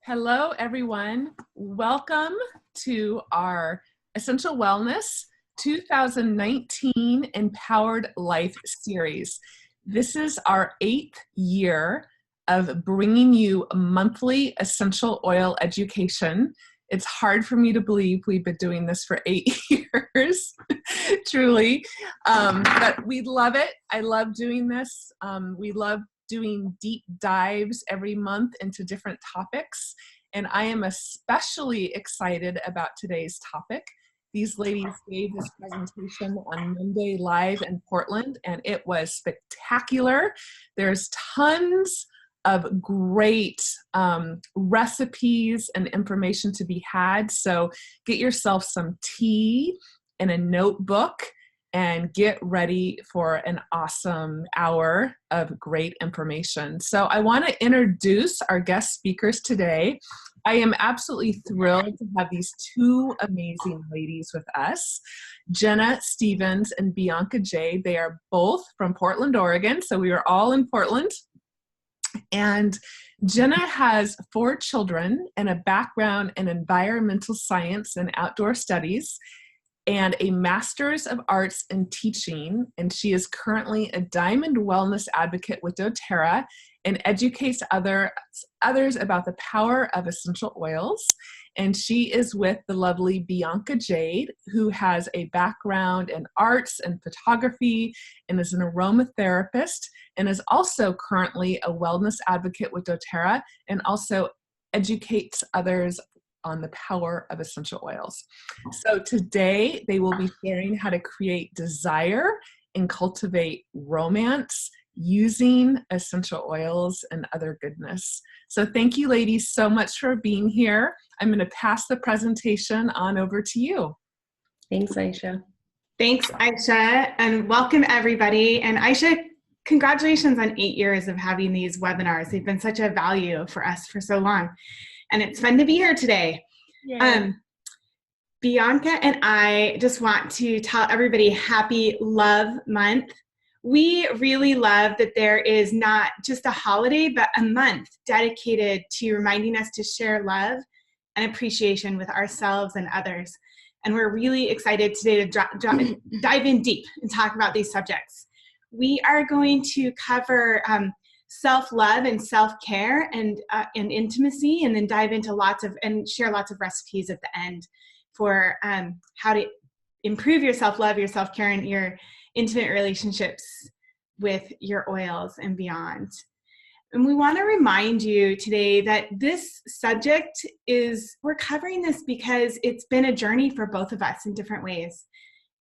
Hello, everyone. Welcome to our Essential Wellness 2019 Empowered Life series. This is our 8th year of bringing you monthly essential oil education. It's hard for me to believe we've been doing this for 8 years, truly, but we love it. I love doing this. We love doing deep dives every month into different topics. And I am especially excited about today's topic. These ladies gave this presentation on Monday live in Portland, and it was spectacular. There's tons of great recipes and information to be had. So get yourself some tea and a notebook and get ready for an awesome hour of great information. So I want to introduce our guest speakers today. I am absolutely thrilled to have these two amazing ladies with us, Jenna Stevens and Bianca Jade. They are both from Portland, Oregon. So we are all in Portland. And Jenna has 4 children and a background in environmental science and outdoor studies, and a Master's of Arts in Teaching, and she is currently a Diamond Wellness Advocate with doTERRA and educates others about the power of essential oils. And she is with the lovely Bianca Jade, who has a background in arts and photography and is an aromatherapist and is also currently a wellness advocate with doTERRA and also educates others on the power of essential oils. So today they will be sharing how to create desire and cultivate romance using essential oils and other goodness. So thank you, ladies, so much for being here. I'm going to pass the presentation on over to you. Thanks, Aisha. Thanks, Aisha, and welcome everybody. And Aisha, congratulations on 8 years of having these webinars. They've been such a value for us for so long. And it's fun to be here today. Bianca and I just want to tell everybody Happy Love Month. We really love that there is not just a holiday, but a month dedicated to reminding us to share love and appreciation with ourselves and others. And we're really excited today to dive in deep and talk about these subjects. We are going to cover self-love and self-care and intimacy, and then dive into and share lots of recipes at the end for how to improve your self-love, your self-care, and your intimate relationships with your oils and beyond. And we want to remind you today that this subject we're covering this because it's been a journey for both of us in different ways.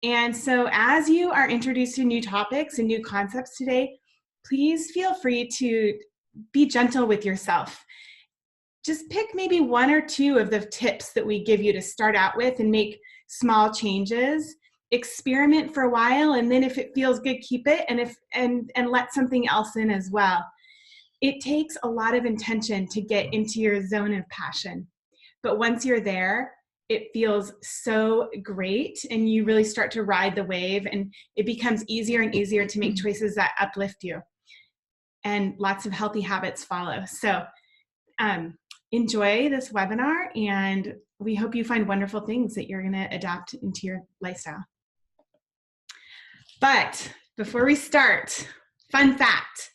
And so as you are introduced to new topics and new concepts today, please feel free to be gentle with yourself. Just pick maybe 1 or 2 of the tips that we give you to start out with and make small changes. Experiment for a while, and then if it feels good, keep it, and let something else in as well. It takes a lot of intention to get into your zone of passion. But once you're there, it feels so great, and you really start to ride the wave, and it becomes easier and easier to make choices that uplift you. And lots of healthy habits follow. So enjoy this webinar, and we hope you find wonderful things that you're going to adapt into your lifestyle. But before we start, fun fact.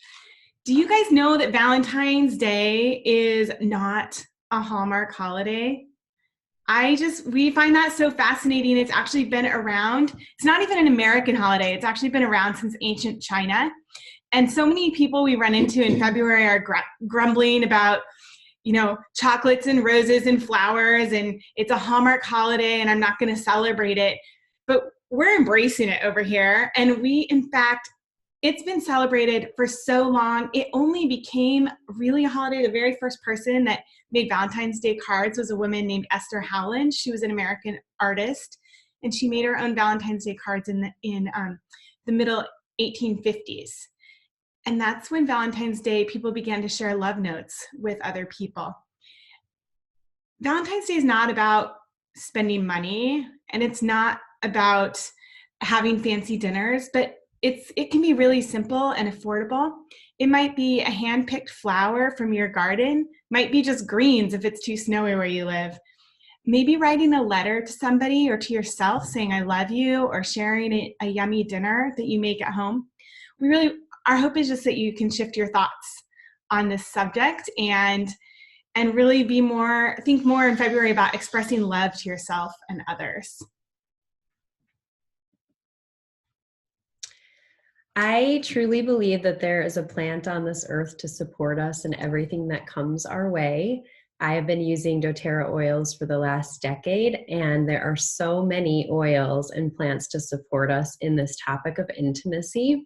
Do you guys know that Valentine's Day is not a Hallmark holiday? We find that so fascinating. It's actually been around. It's not even an American holiday. It's actually been around since ancient China. And so many people we run into in February are grumbling about, chocolates and roses and flowers, and it's a Hallmark holiday and I'm not going to celebrate it. But we're embracing it over here. And in fact, it's been celebrated for so long. It only became really a holiday. The very first person that made Valentine's Day cards was a woman named Esther Howland. She was an American artist, and she made her own Valentine's Day cards in the middle 1850s. And that's when Valentine's Day, people began to share love notes with other people. Valentine's Day is not about spending money, and it's not about having fancy dinners, but it can be really simple and affordable. It might be a hand-picked flower from your garden, might be just greens if it's too snowy where you live. Maybe writing a letter to somebody or to yourself saying I love you, or sharing a yummy dinner that you make at home. Our hope is just that you can shift your thoughts on this subject and really think more in February about expressing love to yourself and others. I truly believe that there is a plant on this earth to support us in everything that comes our way. I have been using doTERRA oils for the last decade, and there are so many oils and plants to support us in this topic of intimacy,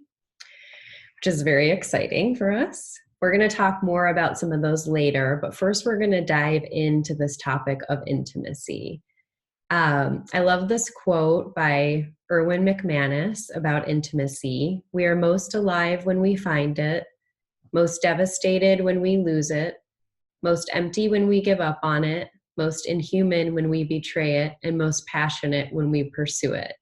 which is very exciting for us. We're going to talk more about some of those later, but first we're going to dive into this topic of intimacy. I love this quote by Erwin McManus about intimacy. We are most alive when we find it, most devastated when we lose it, most empty when we give up on it, most inhuman when we betray it, and most passionate when we pursue it.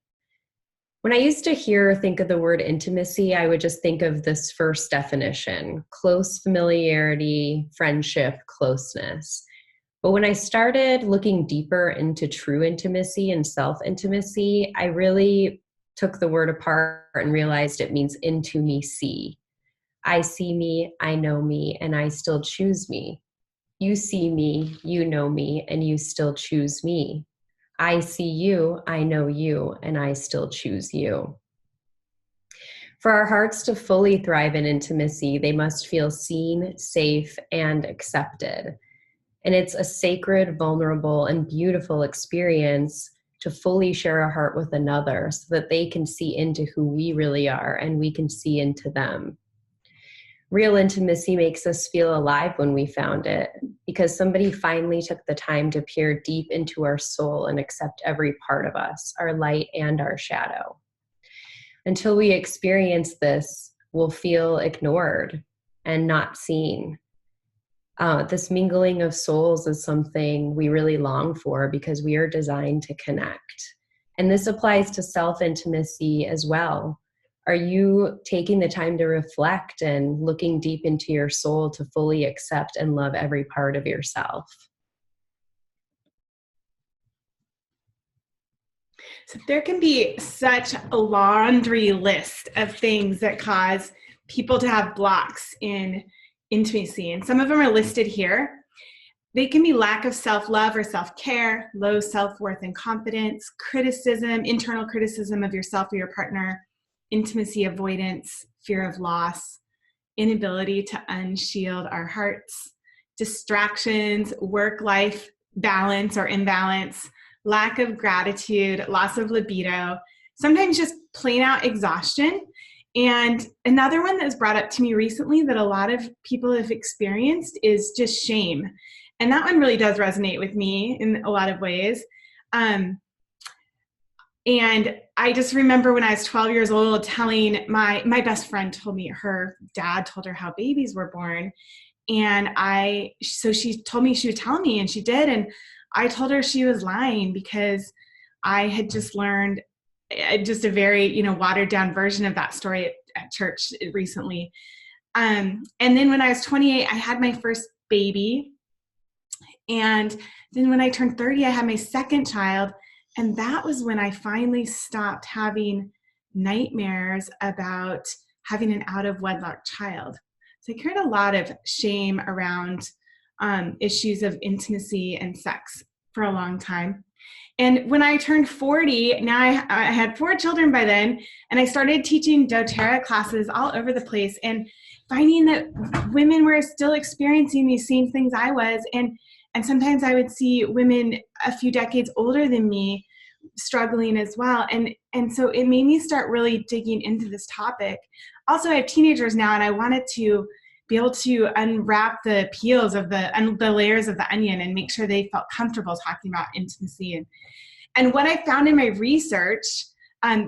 When I used to think of the word intimacy, I would just think of this first definition: close familiarity, friendship, closeness. But when I started looking deeper into true intimacy and self-intimacy, I really took the word apart and realized it means into me see. I see me, I know me, and I still choose me. You see me, you know me, and you still choose me. I see you, I know you, and I still choose you. For our hearts to fully thrive in intimacy, they must feel seen, safe, and accepted. And it's a sacred, vulnerable, and beautiful experience to fully share a heart with another so that they can see into who we really are and we can see into them. Real intimacy makes us feel alive when we found it, because somebody finally took the time to peer deep into our soul and accept every part of us, our light and our shadow. Until we experience this, we'll feel ignored and not seen. This mingling of souls is something we really long for because we are designed to connect. And this applies to self-intimacy as well. Are you taking the time to reflect and looking deep into your soul to fully accept and love every part of yourself? So there can be such a laundry list of things that cause people to have blocks in intimacy, and some of them are listed here. They can be lack of self-love or self-care, low self-worth and confidence, criticism, internal criticism of yourself or your partner, intimacy avoidance, fear of loss, inability to unshield our hearts, distractions, work-life balance or imbalance, lack of gratitude, loss of libido, sometimes just plain out exhaustion. And another one that was brought up to me recently that a lot of people have experienced is just shame. And that one really does resonate with me in a lot of ways. And I just remember when I was 12 years old telling my best friend told me her dad told her how babies were born. And so she told me she would tell me, and she did. And I told her she was lying because I had just learned just a very, watered down version of that story at church recently. And then when I was 28, I had my first baby. And then when I turned 30, I had my second child. And that was when I finally stopped having nightmares about having an out of wedlock child. So I carried a lot of shame around issues of intimacy and sex for a long time. And when I turned 40, now I had 4 children by then, and I started teaching doTERRA classes all over the place and finding that women were still experiencing these same things I was. And sometimes I would see women a few decades older than me struggling as well. And so it made me start really digging into this topic. Also, I have teenagers now, and I wanted to be able to unwrap the peels of the layers of the onion and make sure they felt comfortable talking about intimacy. And what I found in my research,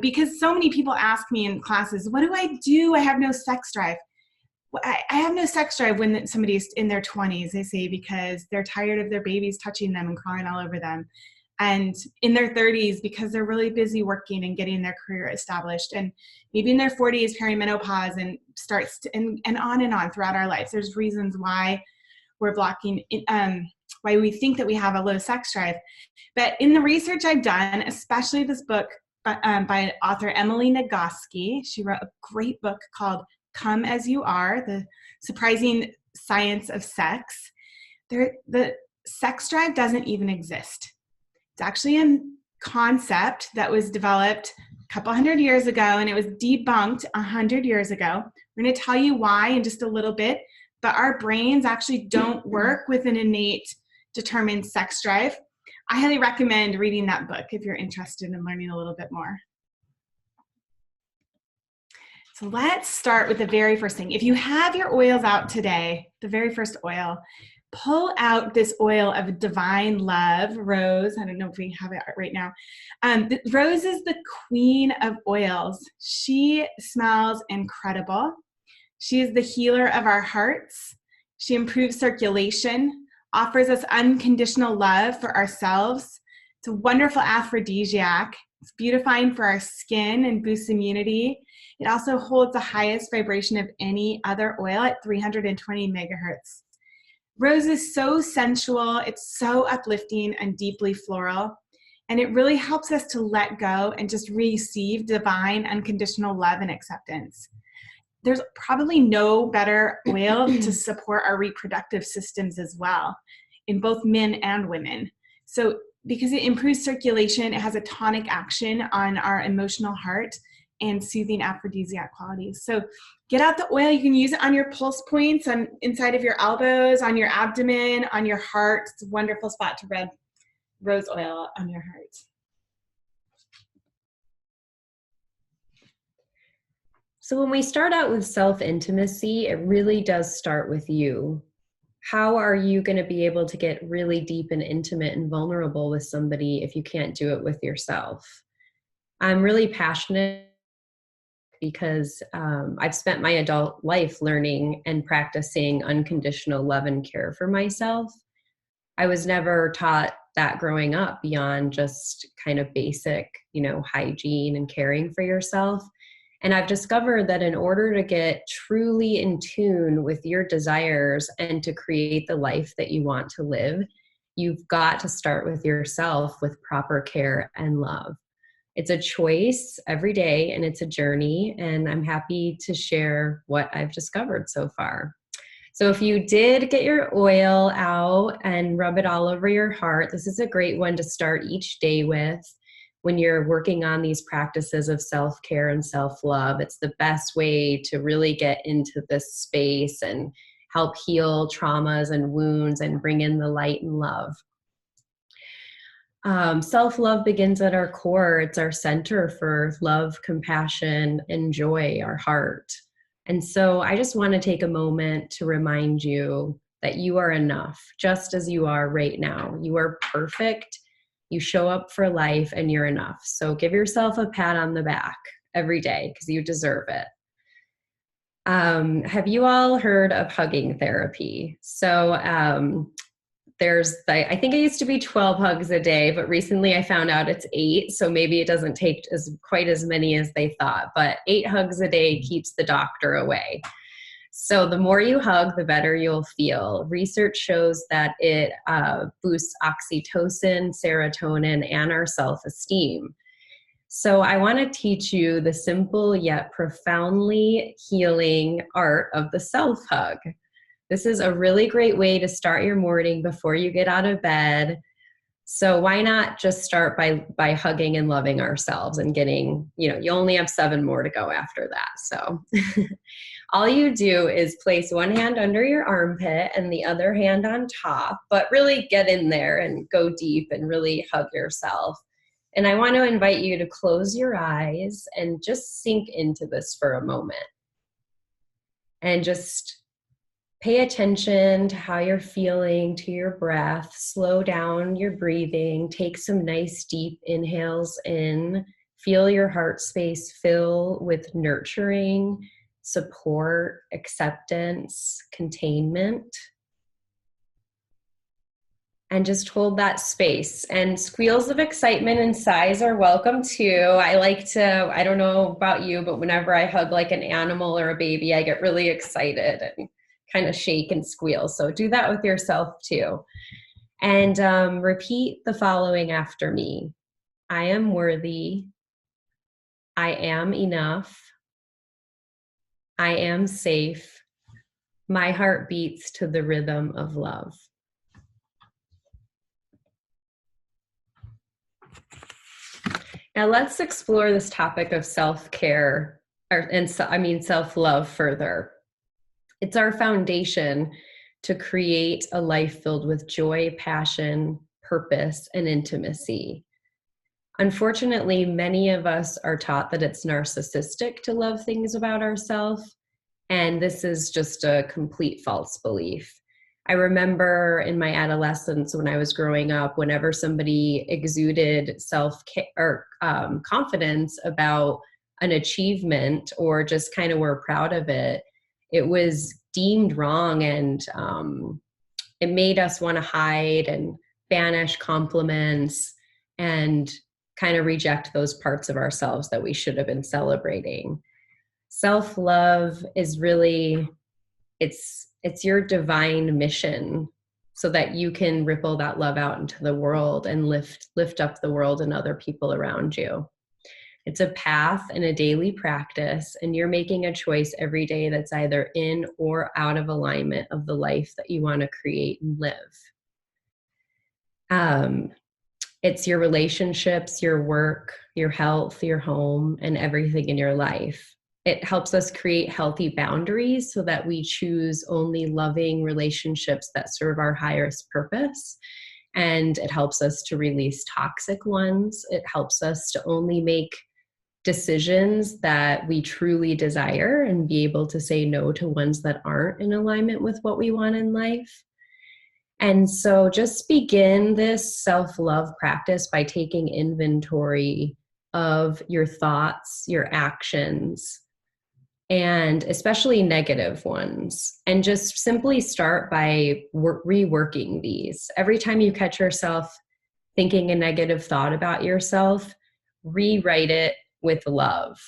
because so many people ask me in classes, what do I do? I have no sex drive. I have no sex drive when somebody's in their 20s, they say, because they're tired of their babies touching them and crawling all over them. and in their 30s because they're really busy working and getting their career established, and maybe in their 40s perimenopause and starts to, and on throughout our lives. There's reasons why we're blocking, why we think that we have a low sex drive. But in the research I've done, especially this book by author Emily Nagoski, she wrote a great book called Come As You Are, The Surprising Science of Sex. The sex drive doesn't even exist. It's actually a concept that was developed a couple hundred years ago, and it was debunked 100 years ago. We're going to tell you why in just a little bit, but our brains actually don't work with an innate, determined sex drive. I highly recommend reading that book if you're interested in learning a little bit more. So let's start with the very first thing. If you have your oils out today, the very first oil, pull out this oil of divine love, rose. I don't know if we have it right now. Rose is the queen of oils. She smells incredible. She is the healer of our hearts. She improves circulation, offers us unconditional love for ourselves. It's a wonderful aphrodisiac. It's beautifying for our skin and boosts immunity. It also holds the highest vibration of any other oil at 320 megahertz. Rose is so sensual, it's so uplifting and deeply floral, and it really helps us to let go and just receive divine, unconditional love and acceptance. There's probably no better oil to support our reproductive systems as well, in both men and women. So because it improves circulation, it has a tonic action on our emotional heart and soothing aphrodisiac qualities. So get out the oil. You can use it on your pulse points, on inside of your elbows, on your abdomen, on your heart. It's a wonderful spot to rub rose oil on your heart. So when we start out with self-intimacy, it really does start with you. How are you going to be able to get really deep and intimate and vulnerable with somebody if you can't do it with yourself? I'm really passionate because I've spent my adult life learning and practicing unconditional love and care for myself. I was never taught that growing up beyond just kind of basic, hygiene and caring for yourself. And I've discovered that in order to get truly in tune with your desires and to create the life that you want to live, you've got to start with yourself with proper care and love. It's a choice every day and it's a journey, and I'm happy to share what I've discovered so far. So if you did get your oil out and rub it all over your heart, this is a great one to start each day with. When you're working on these practices of self-care and self-love, it's the best way to really get into this space and help heal traumas and wounds and bring in the light and love. Self-love begins at our core. It's our center for love, compassion, and joy, our heart. And so I just want to take a moment to remind you that you are enough, just as you are right now. You are perfect. You show up for life and you're enough. So give yourself a pat on the back every day because you deserve it. Have you all heard of hugging therapy? So I think it used to be 12 hugs a day, but recently I found out it's 8. So maybe it doesn't take quite as many as they thought, but 8 hugs a day keeps the doctor away. So the more you hug, the better you'll feel. Research shows that it boosts oxytocin, serotonin, and our self-esteem. So I want to teach you the simple yet profoundly healing art of the self-hug. This is a really great way to start your morning before you get out of bed. So why not just start by hugging and loving ourselves and getting, you only have 7 more to go after that. So all you do is place one hand under your armpit and the other hand on top, but really get in there and go deep and really hug yourself. And I want to invite you to close your eyes and just sink into this for a moment. And just pay attention to how you're feeling, to your breath. Slow down your breathing. Take some nice deep inhales in. Feel your heart space fill with nurturing, support, acceptance, containment. and just hold that space. And squeals of excitement and sighs are welcome too. I don't know about you, but whenever I hug like an animal or a baby, I get really excited and kind of shake and squeal. So do that with yourself too. And repeat the following after me. I am worthy. I am enough. I am safe. My heart beats to the rhythm of love. Now let's explore this topic of self-care self-love further. It's our foundation to create a life filled with joy, passion, purpose, and intimacy. Unfortunately, many of us are taught that it's narcissistic to love things about ourselves, and this is just a complete false belief. I remember in my adolescence when I was growing up, whenever somebody exuded confidence about an achievement or just kind of were proud of it, it was deemed wrong, and it made us want to hide and banish compliments and kind of reject those parts of ourselves that we should have been celebrating. Self-love is really, it's your divine mission so that you can ripple that love out into the world and lift up the world and other people around you. It's a path and a daily practice, and you're making a choice every day that's either in or out of alignment of the life that you want to create and live. It's your relationships, your work, your health, your home, and everything in your life. It helps us create healthy boundaries so that we choose only loving relationships that serve our highest purpose. And it helps us to release toxic ones. It helps us to only make decisions that we truly desire and be able to say no to ones that aren't in alignment with what we want in life. And so just begin this self-love practice by taking inventory of your thoughts, your actions, and especially negative ones. And just simply start by reworking these. Every time you catch yourself thinking a negative thought about yourself, rewrite it with love.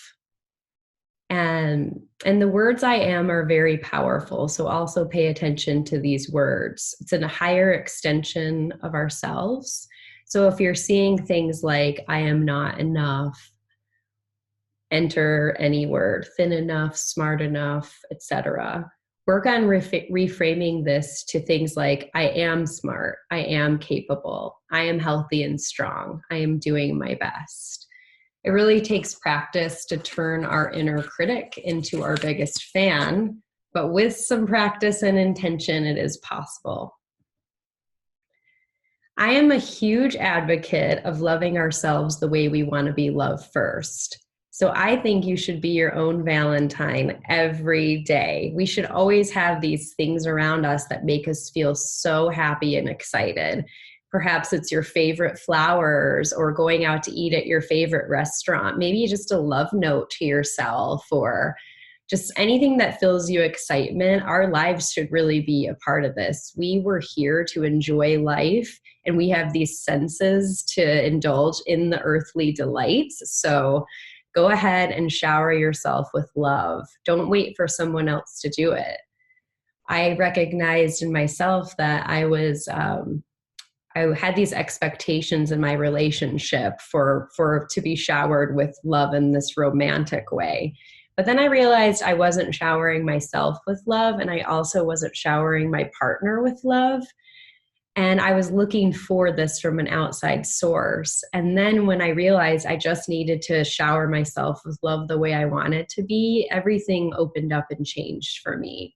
And the words I am are very powerful. So also pay attention to these words. It's a higher extension of ourselves. So if you're seeing things like I am not enough, enter any word, thin enough, smart enough, etc. Work on reframing this to things like I am smart, I am capable, I am healthy and strong, I am doing my best. It really takes practice to turn our inner critic into our biggest fan, but with some practice and intention, it is possible. I am a huge advocate of loving ourselves the way we want to be loved first. So I think you should be your own Valentine every day. We should always have these things around us that make us feel so happy and excited. Perhaps it's your favorite flowers or going out to eat at your favorite restaurant. Maybe just a love note to yourself or just anything that fills you excitement. Our lives should really be a part of this. We were here to enjoy life, and we have these senses to indulge in the earthly delights. So go ahead and shower yourself with love. Don't wait for someone else to do it. I recognized in myself that I had these expectations in my relationship for to be showered with love in this romantic way. But then I realized I wasn't showering myself with love, and I also wasn't showering my partner with love. And I was looking for this from an outside source. And then when I realized I just needed to shower myself with love the way I wanted to be, everything opened up and changed for me.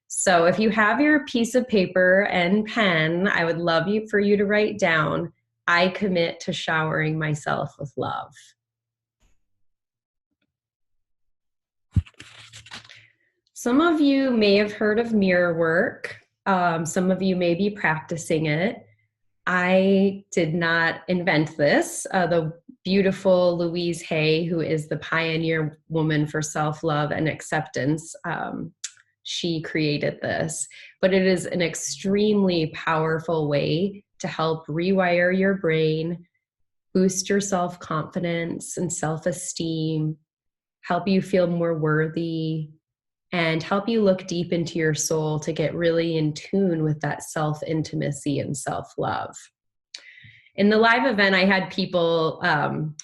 So if you have your piece of paper and pen, I would love for you to write down, I commit to showering myself with love. Some of you may have heard of mirror work. Some of you may be practicing it. I did not invent this. The beautiful Louise Hay, who is the pioneer woman for self-love and acceptance, she created this. But it is an extremely powerful way to help rewire your brain, boost your self-confidence and self-esteem, help you feel more worthy, and help you look deep into your soul to get really in tune with that self-intimacy and self-love. In the live event, I had people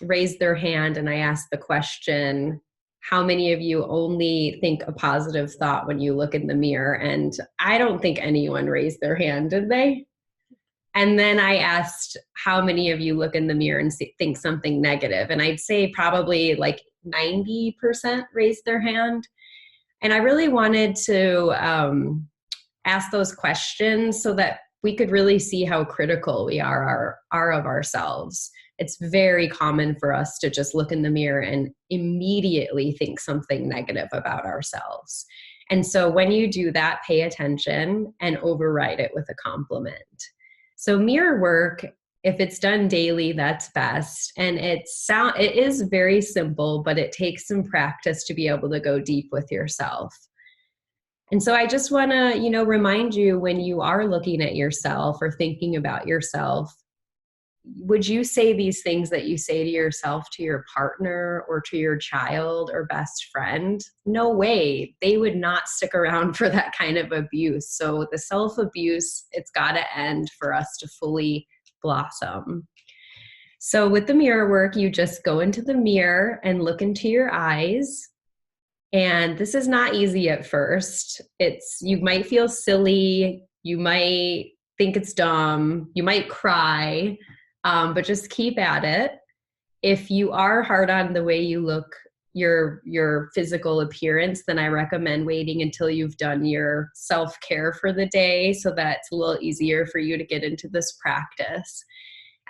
raise their hand, and I asked the question, how many of you only think a positive thought when you look in the mirror? And I don't think anyone raised their hand, did they? And then I asked, how many of you look in the mirror and think something negative? And I'd say probably like 90% raised their hand. And I really wanted to ask those questions so that we could really see how critical we are of ourselves. It's very common for us to just look in the mirror and immediately think something negative about ourselves. And so when you do that, pay attention and override it with a compliment. So mirror work, if it's done daily, that's best. And it is very simple, but it takes some practice to be able to go deep with yourself. And so I just want to, remind you, when you are looking at yourself or thinking about yourself, would you say these things that you say to yourself to your partner or to your child or best friend? No way. They would not stick around for that kind of abuse. So the self-abuse, it's got to end for us to fully blossom. So with the mirror work, you just go into the mirror and look into your eyes. And this is not easy at first. You might feel silly. You might think it's dumb. You might cry. But just keep at it. If you are hard on the way you look, your physical appearance, then I recommend waiting until you've done your self-care for the day so that it's a little easier for you to get into this practice.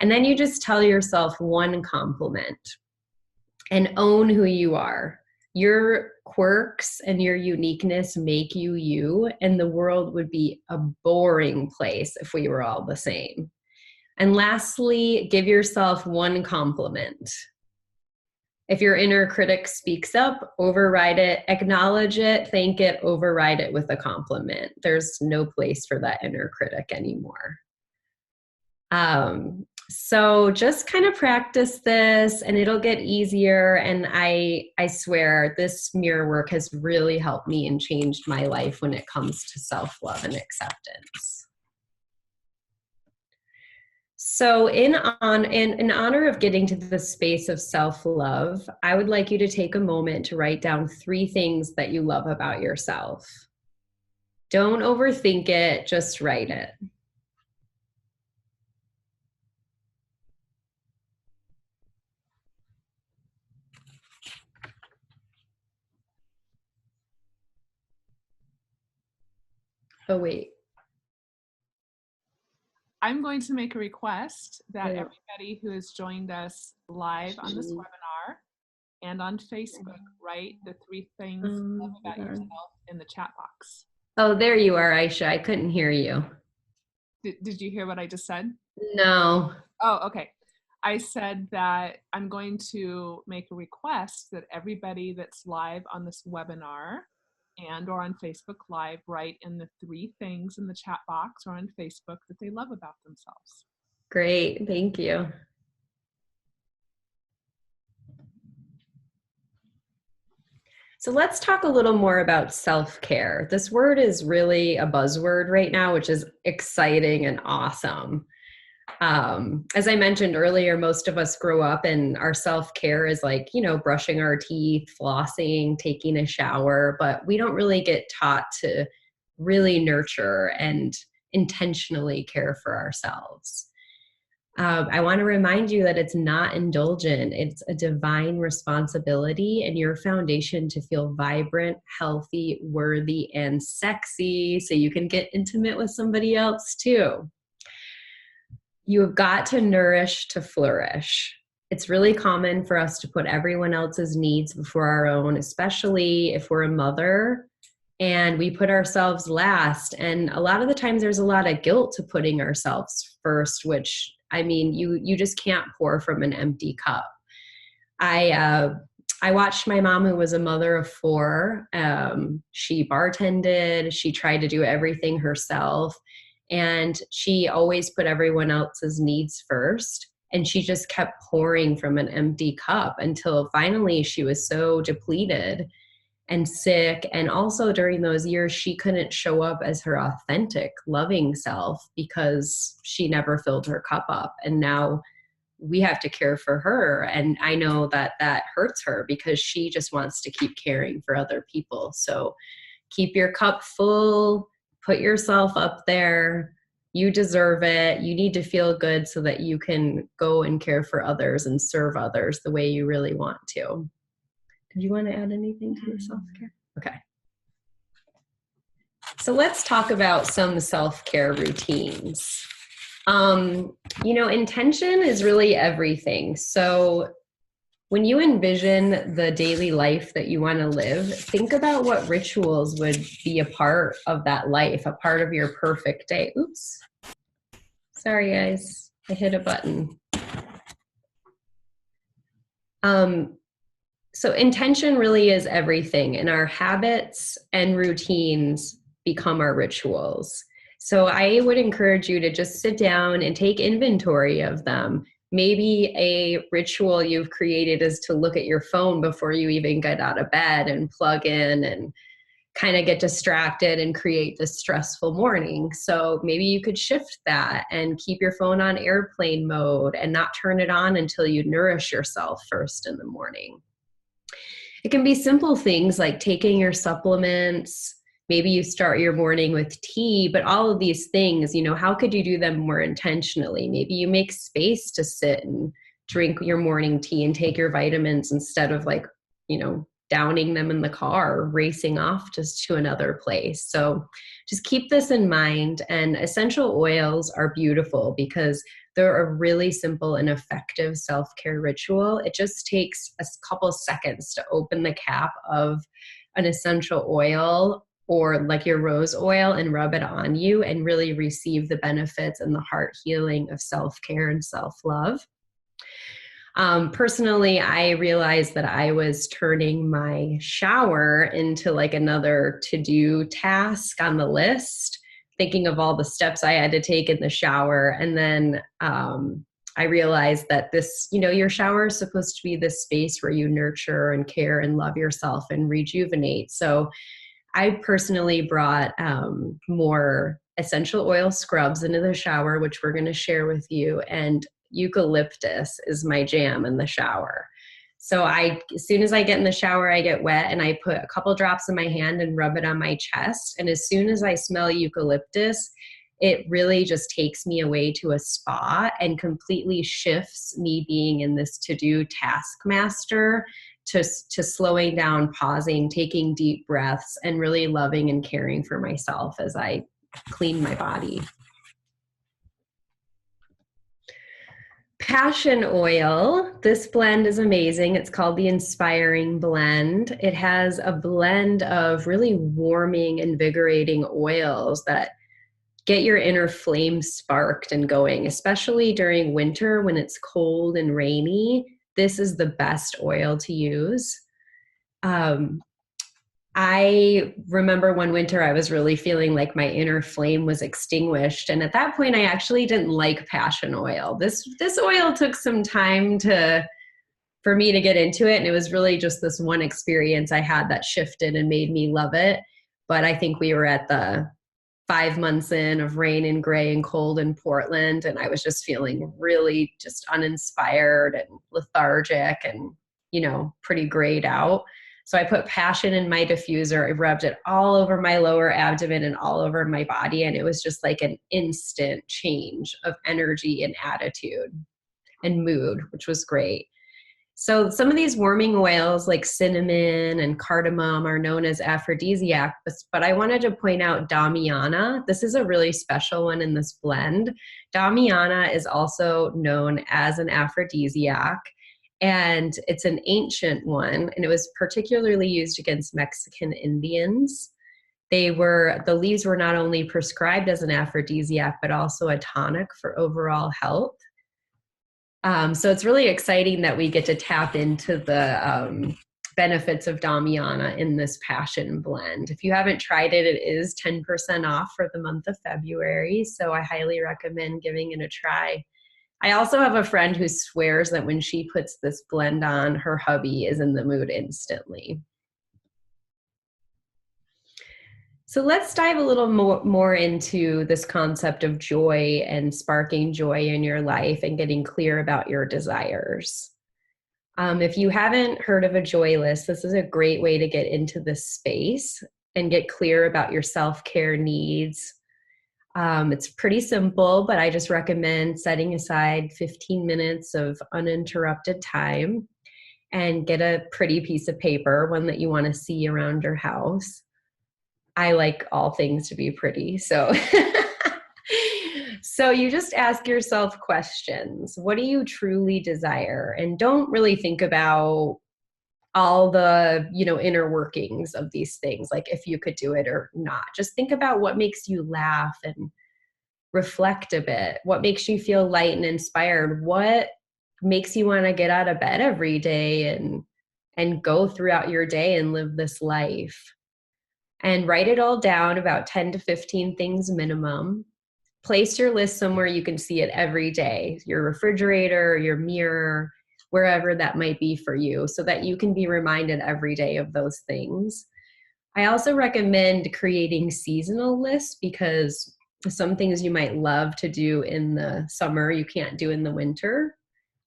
And then you just tell yourself one compliment and own who you are. Your quirks and your uniqueness make you you, and the world would be a boring place if we were all the same. And lastly, give yourself one compliment. If your inner critic speaks up, override it, acknowledge it, thank it, override it with a compliment. There's no place for that inner critic anymore. So just kind of practice this and it'll get easier. And I swear this mirror work has really helped me and changed my life when it comes to self-love and acceptance. So in honor of getting to the space of self-love, I would like you to take a moment to write down 3 things that you love about yourself. Don't overthink it, just write it. Oh, wait. I'm going to make a request that everybody who has joined us live on this webinar and on Facebook write the 3 things you love about yourself in the chat box. Oh, there you are, Aisha. I couldn't hear you. Did you hear what I just said? No. Oh, okay. I said that I'm going to make a request that everybody that's live on this webinar and or on Facebook Live write in the 3 things in the chat box or on Facebook that they love about themselves. Great, thank you. So let's talk a little more about self-care. This word is really a buzzword right now, which is exciting and awesome. As I mentioned earlier, most of us grow up and our self-care is like, brushing our teeth, flossing, taking a shower, but we don't really get taught to really nurture and intentionally care for ourselves. I want to remind you that it's not indulgent. It's a divine responsibility and your foundation to feel vibrant, healthy, worthy, and sexy so you can get intimate with somebody else too. You have got to nourish to flourish. It's really common for us to put everyone else's needs before our own, especially if we're a mother and we put ourselves last. And a lot of the times there's a lot of guilt to putting ourselves first, which, you just can't pour from an empty cup. I watched my mom, who was a mother of 4. She bartended. She tried to do everything herself. And she always put everyone else's needs first. And she just kept pouring from an empty cup until finally she was so depleted and sick. And also during those years, she couldn't show up as her authentic, loving self because she never filled her cup up. And now we have to care for her. And I know that that hurts her because she just wants to keep caring for other people. So keep your cup full, put yourself up there. You deserve it. You need to feel good so that you can go and care for others and serve others the way you really want to. Did you want to add anything to the self-care? Okay. So let's talk about some self-care routines. Intention is really everything. So when you envision the daily life that you want to live, think about what rituals would be a part of that life, a part of your perfect day. Oops. Sorry, guys. I hit a button. So intention really is everything, and our habits and routines become our rituals. So I would encourage you to just sit down and take inventory of them. Maybe a ritual you've created is to look at your phone before you even get out of bed and plug in and kind of get distracted and create this stressful morning. So maybe you could shift that and keep your phone on airplane mode and not turn it on until you nourish yourself first in the morning. It can be simple things like taking your supplements. Maybe you start your morning with tea, but all of these things, how could you do them more intentionally? Maybe you make space to sit and drink your morning tea and take your vitamins instead of downing them in the car or racing off just to another place. So just keep this in mind. And essential oils are beautiful because they're a really simple and effective self-care ritual. It just takes a couple seconds to open the cap of an essential oil or like your rose oil and rub it on you and really receive the benefits and the heart healing of self-care and self-love. Personally, I realized that I was turning my shower into like another to-do task on the list, thinking of all the steps I had to take in the shower. And then I realized that this, your shower is supposed to be this space where you nurture and care and love yourself and rejuvenate. So I personally brought more essential oil scrubs into the shower, which we're going to share with you. And eucalyptus is my jam in the shower. So as soon as I get in the shower, I get wet and I put a couple drops in my hand and rub it on my chest. And as soon as I smell eucalyptus, it really just takes me away to a spa and completely shifts me being in this to-do taskmaster to slowing down, pausing, taking deep breaths, and really loving and caring for myself as I clean my body. Passion oil. This blend is amazing. It's called the Inspiring Blend. It has a blend of really warming, invigorating oils that get your inner flame sparked and going, especially during winter when it's cold and rainy. This is the best oil to use. I remember one winter I was really feeling like my inner flame was extinguished. And at that point, I actually didn't like passion oil. This oil took some time for me to get into it. And it was really just this one experience I had that shifted and made me love it. But I think we were at the 5 months in of rain and gray and cold in Portland. And I was just feeling really just uninspired and lethargic and, pretty grayed out. So I put passion in my diffuser. I rubbed it all over my lower abdomen and all over my body. And it was just like an instant change of energy and attitude and mood, which was great. So some of these warming oils like cinnamon and cardamom are known as aphrodisiacs, but I wanted to point out Damiana. This is a really special one in this blend. Damiana is also known as an aphrodisiac. And it's an ancient one, and it was particularly used against Mexican Indians. The leaves were not only prescribed as an aphrodisiac, but also a tonic for overall health. So it's really exciting that we get to tap into the benefits of Damiana in this passion blend. If you haven't tried it, it is 10% off for the month of February. So I highly recommend giving it a try. I also have a friend who swears that when she puts this blend on, her hubby is in the mood instantly. So let's dive a little more into this concept of joy and sparking joy in your life and getting clear about your desires. If you haven't heard of a joy list, this is a great way to get into this space and get clear about your self-care needs. It's pretty simple, but I just recommend setting aside 15 minutes of uninterrupted time and get a pretty piece of paper, one that you want to see around your house. I like all things to be pretty, so so you just ask yourself questions. What do you truly desire? And don't really think about all the, inner workings of these things, like if you could do it or not. Just think about what makes you laugh and reflect a bit. What makes you feel light and inspired? What makes you want to get out of bed every day and go throughout your day and live this life? And write it all down, about 10 to 15 things minimum. Place your list somewhere you can see it every day, your refrigerator, your mirror, wherever that might be for you, so that you can be reminded every day of those things. I also recommend creating seasonal lists, because some things you might love to do in the summer, you can't do in the winter.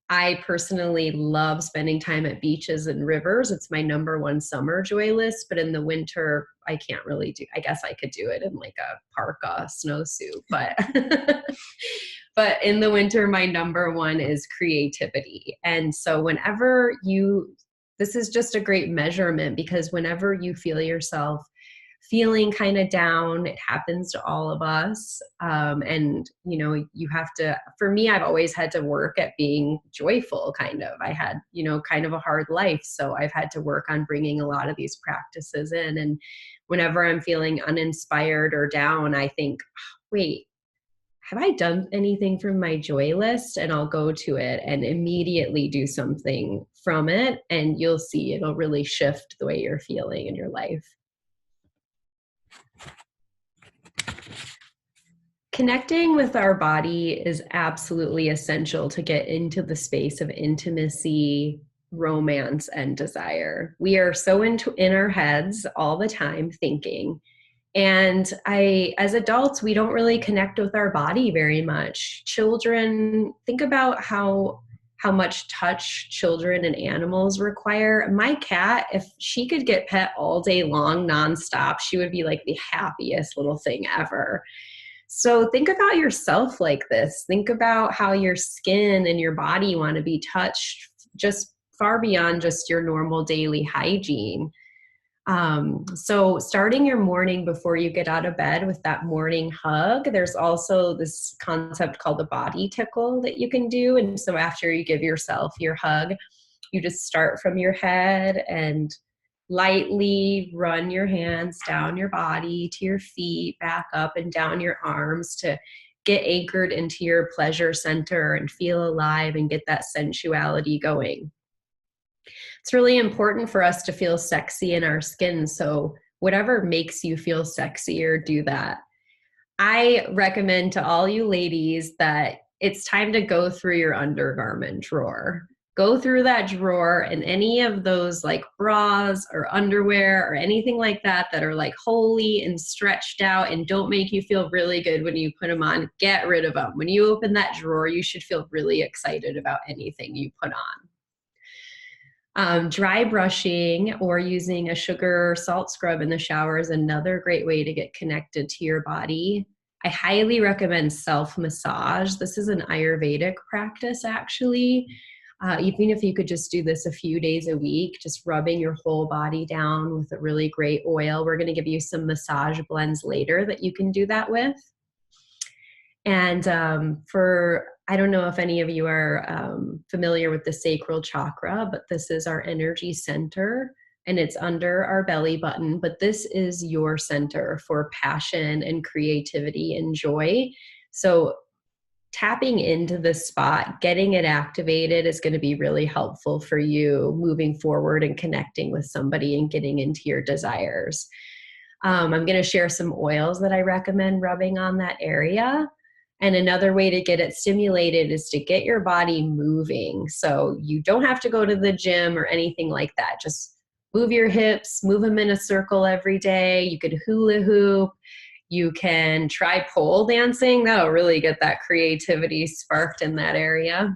I personally love spending time at beaches and rivers. It's my number one summer joy list, but in the winter, I can't really do, I guess I could do it in like a parka snowsuit, but, but in the winter, my number one is creativity. And so this is just a great measurement, because whenever you feel yourself feeling kind of down, it happens to all of us. And, you have to, for me, I've always had to work at being joyful, kind of. I had, kind of a hard life. So I've had to work on bringing a lot of these practices in. And whenever I'm feeling uninspired or down, I think, wait, have I done anything from my joy list? And I'll go to it and immediately do something from it. And you'll see it'll really shift the way you're feeling in your life. Connecting with our body is absolutely essential to get into the space of intimacy, romance, and desire. We are so in our heads all the time thinking. And as adults, we don't really connect with our body very much. Children, think about how much touch children and animals require. My cat, if she could get pet all day long, nonstop, she would be like the happiest little thing ever. So think about yourself like this. Think about how your skin and your body want to be touched, just far beyond just your normal daily hygiene. So starting your morning before you get out of bed with that morning hug, there's also this concept called the body tickle that you can do. And so after you give yourself your hug, you just start from your head and lightly run your hands down your body to your feet, back up and down your arms to get anchored into your pleasure center and feel alive and get that sensuality going. It's really important for us to feel sexy in our skin. So whatever makes you feel sexier, do that. I recommend to all you ladies that it's time to go through your undergarment drawer. Go through that drawer, and any of those like bras or underwear or anything like that are like holy and stretched out and don't make you feel really good when you put them on, get rid of them. When you open that drawer, you should feel really excited about anything you put on. Dry brushing or using a sugar salt scrub in the shower is another great way to get connected to your body. I highly recommend self-massage. This is an Ayurvedic practice, actually. Even if you could just do this a few days a week, just rubbing your whole body down with a really great oil. We're going to give you some massage blends later that you can do that with. And I don't know if any of you are familiar with the sacral chakra, but this is our energy center and it's under our belly button. But this is your center for passion and creativity and joy. So tapping into this spot, getting it activated is going to be really helpful for you moving forward and connecting with somebody and getting into your desires. I'm going to share some oils that I recommend rubbing on that area. And another way to get it stimulated is to get your body moving. So you don't have to go to the gym or anything like that. Just move your hips, move them in a circle every day. You could hula hoop. You can try pole dancing. That'll really get that creativity sparked in that area.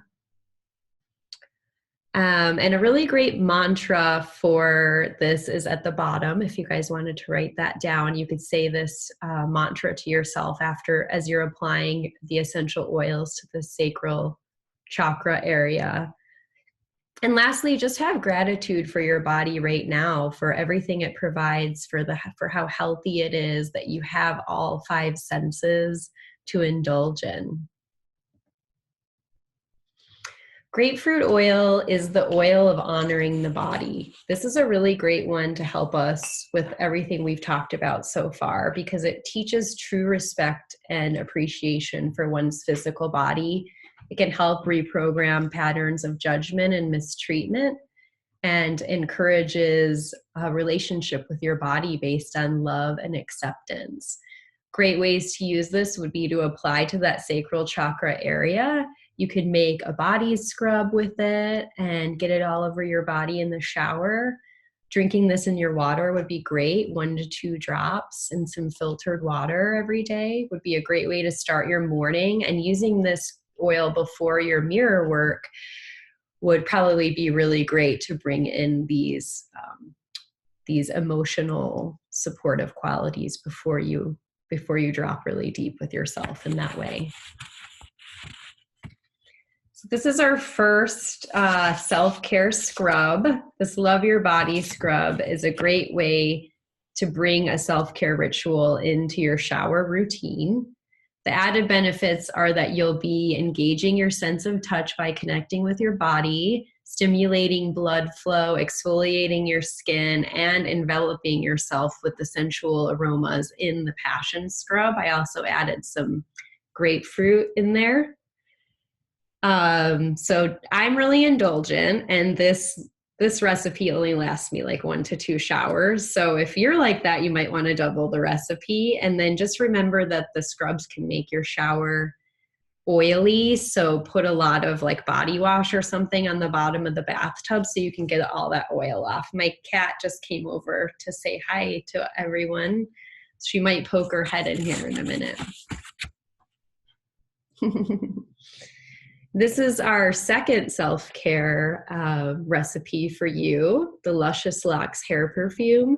And a really great mantra for this is at the bottom. If you guys wanted to write that down, you could say this mantra to yourself as you're applying the essential oils to the sacral chakra area. And lastly, just have gratitude for your body right now, for everything it provides, for how healthy it is, that you have all 5 senses to indulge in. Grapefruit oil is the oil of honoring the body. This is a really great one to help us with everything we've talked about so far, because it teaches true respect and appreciation for one's physical body. It can help reprogram patterns of judgment and mistreatment, and encourages a relationship with your body based on love and acceptance. Great ways to use this would be to apply to that sacral chakra area. You could make a body scrub with it and get it all over your body in the shower. Drinking this in your water would be great. 1 to 2 drops in some filtered water every day would be a great way to start your morning. And using this oil before your mirror work would probably be really great to bring in these emotional supportive qualities before you drop really deep with yourself in that way. So this is our first self-care scrub. This Love Your Body scrub is a great way to bring a self-care ritual into your shower routine. The added benefits are that you'll be engaging your sense of touch by connecting with your body, stimulating blood flow, exfoliating your skin, and enveloping yourself with the sensual aromas in the passion scrub. I also added some grapefruit in there. So I'm really indulgent, and this recipe only lasts me like 1 to 2 showers. So if you're like that, you might want to double the recipe. And then just remember that the scrubs can make your shower oily. So put a lot of like body wash or something on the bottom of the bathtub so you can get all that oil off. My cat just came over to say hi to everyone. She might poke her head in here in a minute. This is our second self-care recipe for you, the Luscious Locks hair perfume.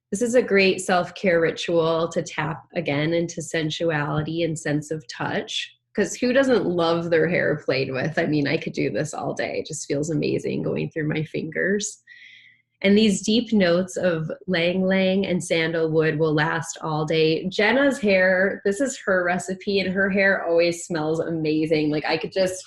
This is a great self-care ritual to tap again into sensuality and sense of touch, because who doesn't love their hair played with? I mean, I could do this all day. It just feels amazing going through my fingers. And these deep notes of ylang ylang and sandalwood will last all day. Jenna's hair, this is her recipe, and her hair always smells amazing. Like I could just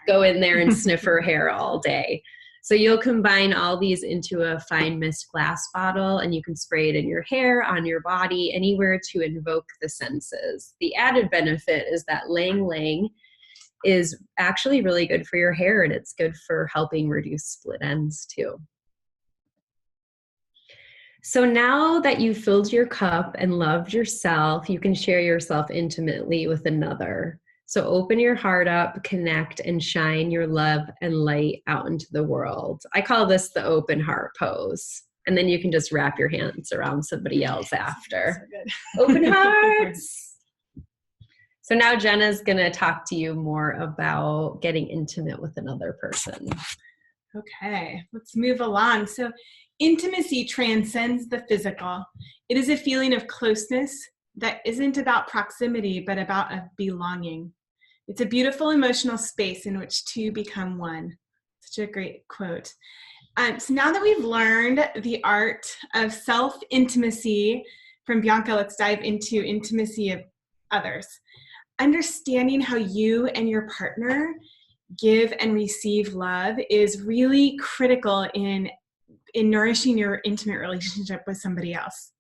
go in there and sniff her hair all day. So you'll combine all these into a fine mist glass bottle, and you can spray it in your hair, on your body, anywhere to invoke the senses. The added benefit is that ylang ylang is actually really good for your hair, and it's good for helping reduce split ends too. So now that you've filled your cup and loved yourself, you can share yourself intimately with another. So open your heart up, connect, and shine your love and light out into the world. I call this the open heart pose. And then you can just wrap your hands around somebody else after. So open hearts. So now Jenna's going to talk to you more about getting intimate with another person. Okay, let's move along. So intimacy transcends the physical. It is a feeling of closeness that isn't about proximity, but about a belonging. It's a beautiful emotional space in which two become one. Such a great quote. So now that we've learned the art of self-intimacy from Bianca, let's dive into intimacy of others. Understanding how you and your partner give and receive love is really critical in nourishing your intimate relationship with somebody else.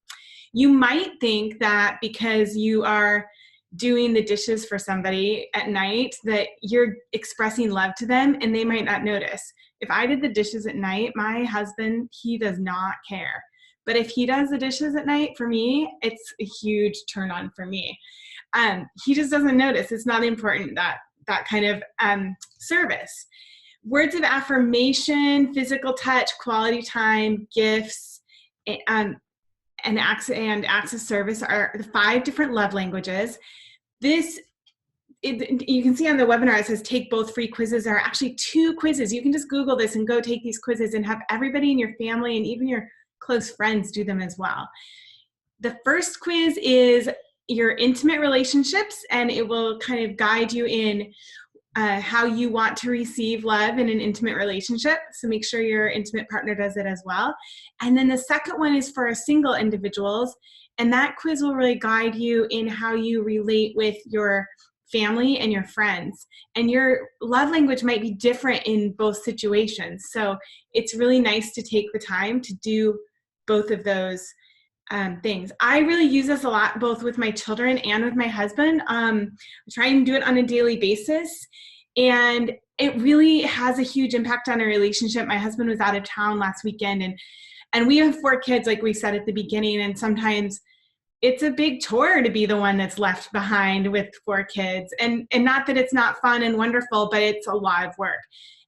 You might think that because you are doing the dishes for somebody at night that you're expressing love to them and they might not notice. If I did the dishes at night, my husband, he does not care. But if he does the dishes at night for me, it's a huge turn on for me. He just doesn't notice. It's not important, that kind of service. Words of affirmation, physical touch, quality time, gifts, and acts of service are the 5 different love languages. You can see on the webinar, it says take both free quizzes. There are actually 2 quizzes. You can just Google this and go take these quizzes and have everybody in your family and even your close friends do them as well. The first quiz is your intimate relationships, and it will kind of guide you in how you want to receive love in an intimate relationship. So make sure your intimate partner does it as well. And then the second one is for single individuals. And that quiz will really guide you in how you relate with your family and your friends. And your love language might be different in both situations. So it's really nice to take the time to do both of those things. I really use this a lot, both with my children and with my husband. I try and do it on a daily basis. And it really has a huge impact on our relationship. My husband was out of town last weekend, and we have 4 kids, like we said at the beginning, and sometimes it's a big chore to be the one that's left behind with 4 kids. And not that it's not fun and wonderful, but it's a lot of work.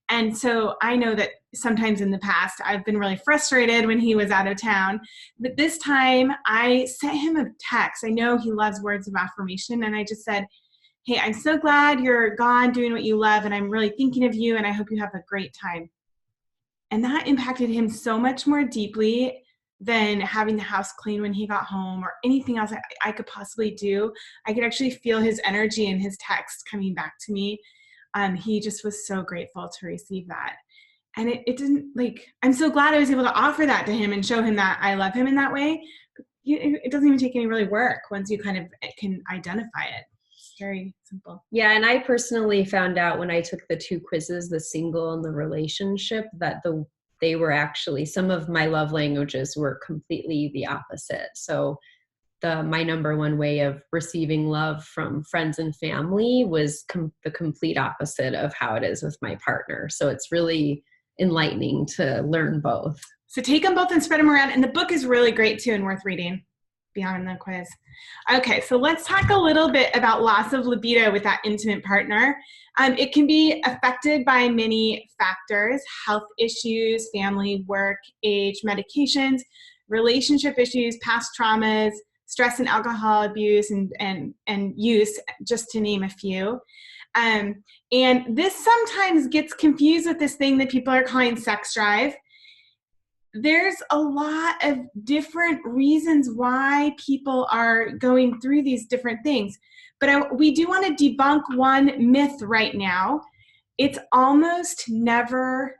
And so I know that sometimes in the past, I've been really frustrated when he was out of town. But this time I sent him a text. I know he loves words of affirmation. And I just said, hey, I'm so glad you're gone doing what you love. And I'm really thinking of you. And I hope you have a great time. And that impacted him so much more deeply than having the house clean when he got home or anything else I could possibly do. I could actually feel his energy in his text coming back to me. He just was so grateful to receive that. And it didn't, like, I'm so glad I was able to offer that to him and show him that I love him in that way. It doesn't even take any really work once you kind of can identify it. It's very simple. Yeah, and I personally found out when I took the 2 quizzes, the single and the relationship, that they were actually, some of my love languages were completely the opposite. So my number 1 way of receiving love from friends and family was the complete opposite of how it is with my partner. So it's really enlightening to learn both. So take them both and spread them around. And the book is really great too and worth reading beyond the quiz. Okay, so let's talk a little bit about loss of libido with that intimate partner. It can be affected by many factors: health issues, family, work, age, medications, relationship issues, past traumas, stress and alcohol abuse and use, just to name a few. And this sometimes gets confused with this thing that people are calling sex drive. There's a lot of different reasons why people are going through these different things. But we do want to debunk one myth right now. It's almost never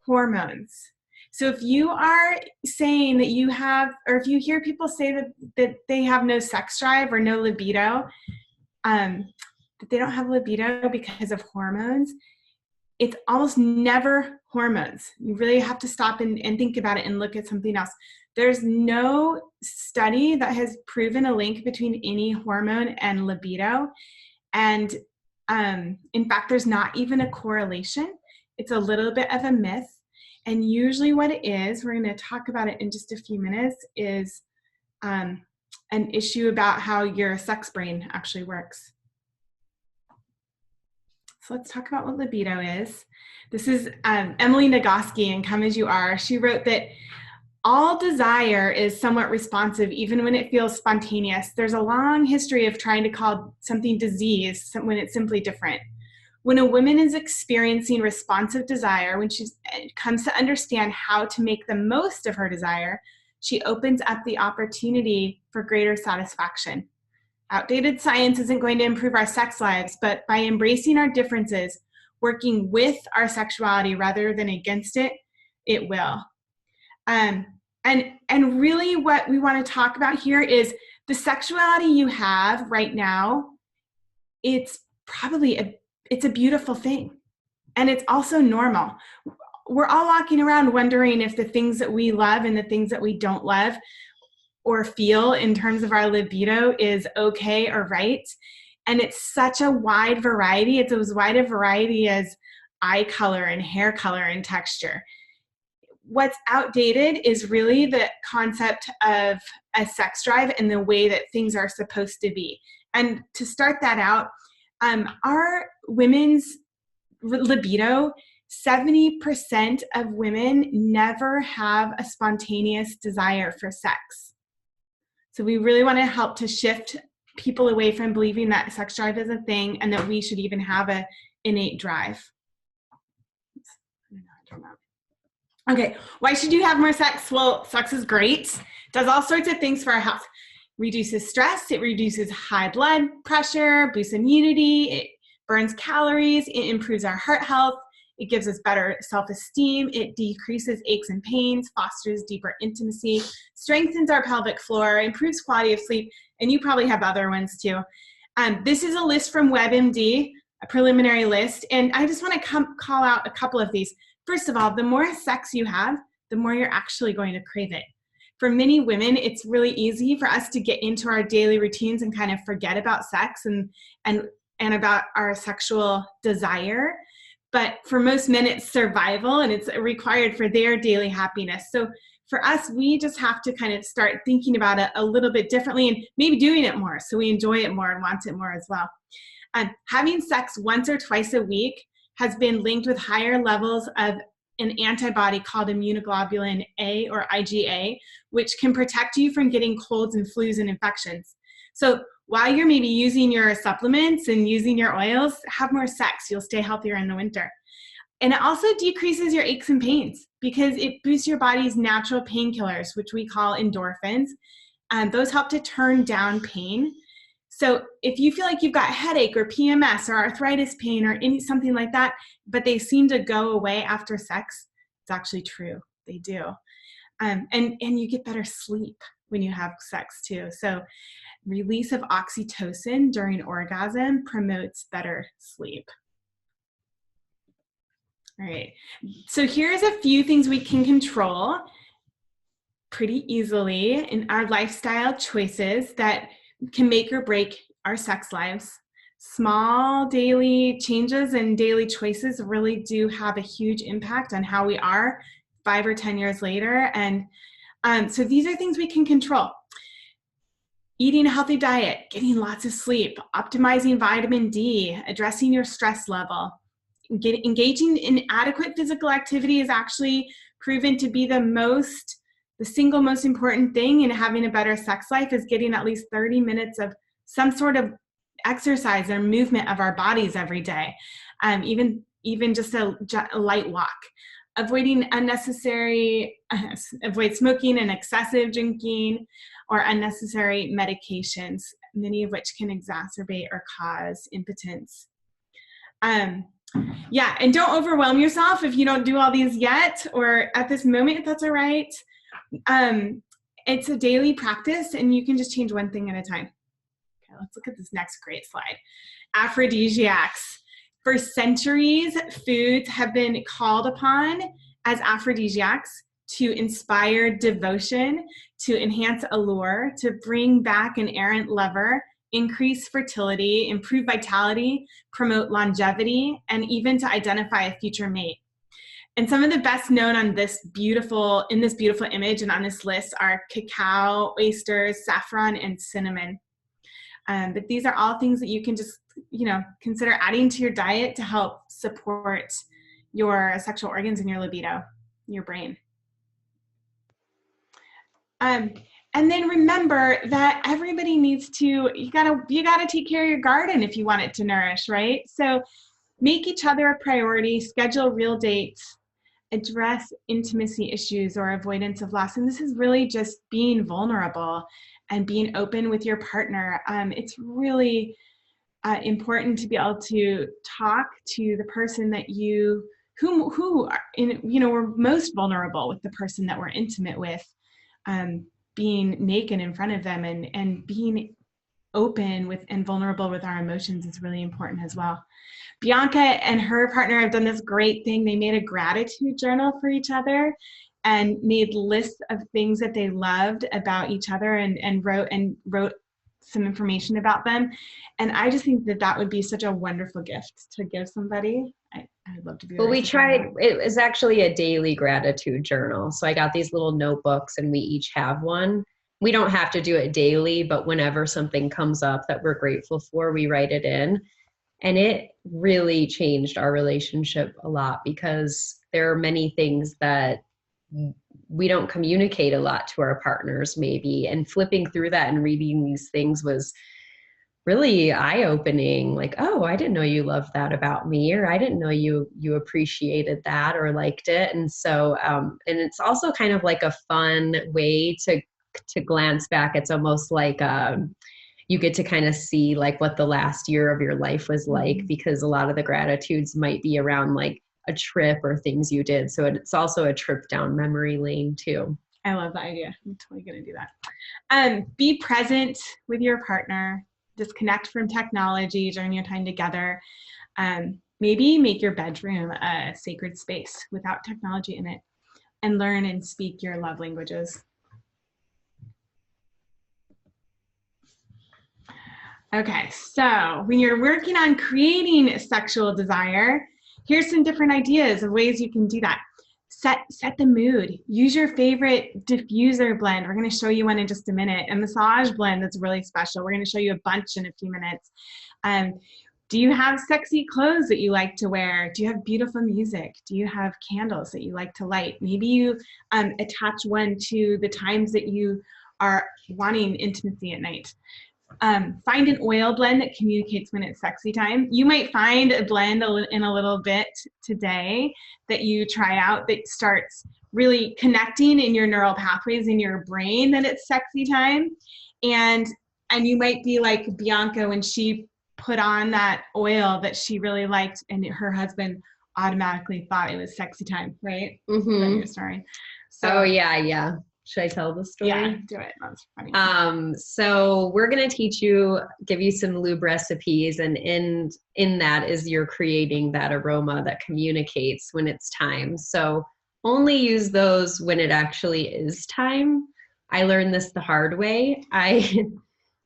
hormones. So if you are saying that you have, or if you hear people say that they have no sex drive or no libido, that they don't have libido because of hormones, it's almost never hormones. You really have to stop and think about it and look at something else. There's no study that has proven a link between any hormone and libido. And in fact, there's not even a correlation. It's a little bit of a myth. And usually what it is, we're going to talk about it in just a few minutes, is an issue about how your sex brain actually works. So let's talk about what libido is. This is Emily Nagoski in Come As You Are. She wrote that all desire is somewhat responsive, even when it feels spontaneous. There's a long history of trying to call something disease when it's simply different. When a woman is experiencing responsive desire, when she comes to understand how to make the most of her desire, she opens up the opportunity for greater satisfaction. Outdated science isn't going to improve our sex lives, but by embracing our differences, working with our sexuality rather than against it, it will. And really what we want to talk about here is the sexuality you have right now. It's probably it's a beautiful thing. And it's also normal. We're all walking around wondering if the things that we love and the things that we don't love or feel in terms of our libido is okay or right. And it's such a wide variety. It's as wide a variety as eye color and hair color and texture. What's outdated is really the concept of a sex drive and the way that things are supposed to be. And to start that out, our women's libido, 70% of women never have a spontaneous desire for sex. So we really want to help to shift people away from believing that sex drive is a thing and that we should even have an innate drive. Okay, why should you have more sex? Well, sex is great. Does all sorts of things for our health. Reduces stress, it reduces high blood pressure, boosts immunity, it burns calories, it improves our heart health, it gives us better self-esteem, it decreases aches and pains, fosters deeper intimacy, strengthens our pelvic floor, improves quality of sleep, and you probably have other ones too. This is a list from WebMD, a preliminary list, and I just want to call out a couple of these. First of all, the more sex you have, the more you're actually going to crave it. For many women, it's really easy for us to get into our daily routines and kind of forget about sex and about our sexual desire. But for most men, it's survival and it's required for their daily happiness. So for us, we just have to kind of start thinking about it a little bit differently and maybe doing it more so we enjoy it more and want it more as well. Having sex once or twice a week has been linked with higher levels of an antibody called immunoglobulin A or IgA, which can protect you from getting colds and flus and infections. So while you're maybe using your supplements and using your oils, have more sex. You'll stay healthier in the winter. And it also decreases your aches and pains because it boosts your body's natural painkillers, which we call endorphins. Those help to turn down pain. So if you feel like you've got a headache or PMS or arthritis pain or something like that, but they seem to go away after sex, it's actually true. They do. And you get better sleep when you have sex too. So release of oxytocin during orgasm promotes better sleep. All right. So here's a few things we can control pretty easily in our lifestyle choices that can make or break our sex lives. Small daily changes and daily choices really do have a huge impact on how we are 5 or 10 years later. And so these are things we can control. Eating a healthy diet, getting lots of sleep, optimizing vitamin D, addressing your stress level. Engaging in adequate physical activity is actually proven to be the single most important thing in having a better sex life is getting at least 30 minutes of some sort of exercise or movement of our bodies every day, even just a light walk. Avoid smoking and excessive drinking or unnecessary medications, many of which can exacerbate or cause impotence. And don't overwhelm yourself if you don't do all these yet or at this moment, if that's all right. It's a daily practice and you can just change one thing at a time. Okay, let's look at this next great slide. Aphrodisiacs. For centuries, foods have been called upon as aphrodisiacs to inspire devotion, to enhance allure, to bring back an errant lover, increase fertility, improve vitality, promote longevity, and even to identify a future mate. And some of the best known in this beautiful image and on this list are cacao, oysters, saffron, and cinnamon. But these are all things that you can just, consider adding to your diet to help support your sexual organs and your libido, your brain. And then remember that everybody needs to, you gotta take care of your garden if you want it to nourish, right? So make each other a priority, schedule real dates, address intimacy issues or avoidance of loss. And this is really just being vulnerable and being open with your partner. It's really important to be able to talk to the person that we're most vulnerable with, the person that we're intimate with, being naked in front of them and being open with and vulnerable with our emotions is really important as well. Bianca and her partner have done this great thing. They made a gratitude journal for each other and made lists of things that they loved about each other and wrote some information about them. And I just think that that would be such a wonderful gift to give somebody. I'd love to be. Well, we tried, it was actually a daily gratitude journal. So I got these little notebooks and we each have one. We don't have to do it daily, but whenever something comes up that we're grateful for, we write it in. And it really changed our relationship a lot because there are many things that we don't communicate a lot to our partners maybe. And flipping through that and reading these things was really eye-opening. Like, oh, I didn't know you loved that about me, or I didn't know you appreciated that or liked it. And so, and it's also kind of like a fun way to glance back. It's almost like, you get to kind of see like what the last year of your life was like, because a lot of the gratitudes might be around like a trip or things you did. So it's also a trip down memory lane too. I love the idea. I'm totally going to do that. Be present with your partner. Disconnect from technology during your time together. Maybe make your bedroom a sacred space without technology in it, and learn and speak your love languages. Okay, so when you're working on creating sexual desire, here's some different ideas of ways you can do that. Set the mood. Use your favorite diffuser blend. We're going to show you one in just a minute. A massage blend that's really special. We're going to show you a bunch in a few minutes. Do you have sexy clothes that you like to wear? Do you have beautiful music? Do you have candles that you like to light? Maybe you attach one to the times that you are wanting intimacy at night. Find an oil blend that communicates when it's sexy time. You might find a blend in a little bit today that you try out that starts really connecting in your neural pathways in your brain that it's sexy time. And you might be like Bianca when she put on that oil that she really liked and her husband automatically thought it was sexy time, right? Mm-hmm. Sorry. So, yeah. Should I tell the story? Yeah, do it. That's funny. So we're going to give you some lube recipes, and in that is you're creating that aroma that communicates when it's time. So only use those when it actually is time. I learned this the hard way.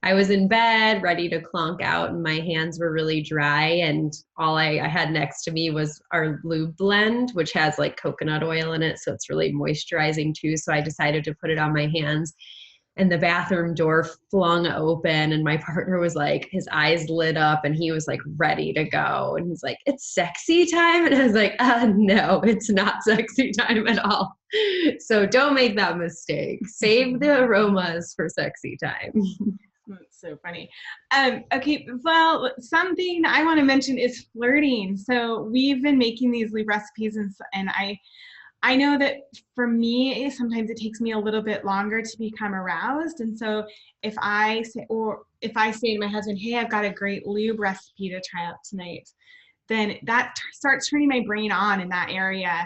I was in bed ready to clonk out and my hands were really dry, and all I had next to me was our lube blend, which has like coconut oil in it. So it's really moisturizing too. So I decided to put it on my hands, and the bathroom door flung open and my partner was like, his eyes lit up and he was like ready to go. And he's like, it's sexy time. And I was like, no, it's not sexy time at all. So don't make that mistake. Save the aromas for sexy time. That's so funny. Okay, well, something I want to mention is flirting. So we've been making these lube recipes, and I know that for me, sometimes it takes me a little bit longer to become aroused. And so if I say to my husband, hey, I've got a great lube recipe to try out tonight, then that starts turning my brain on in that area,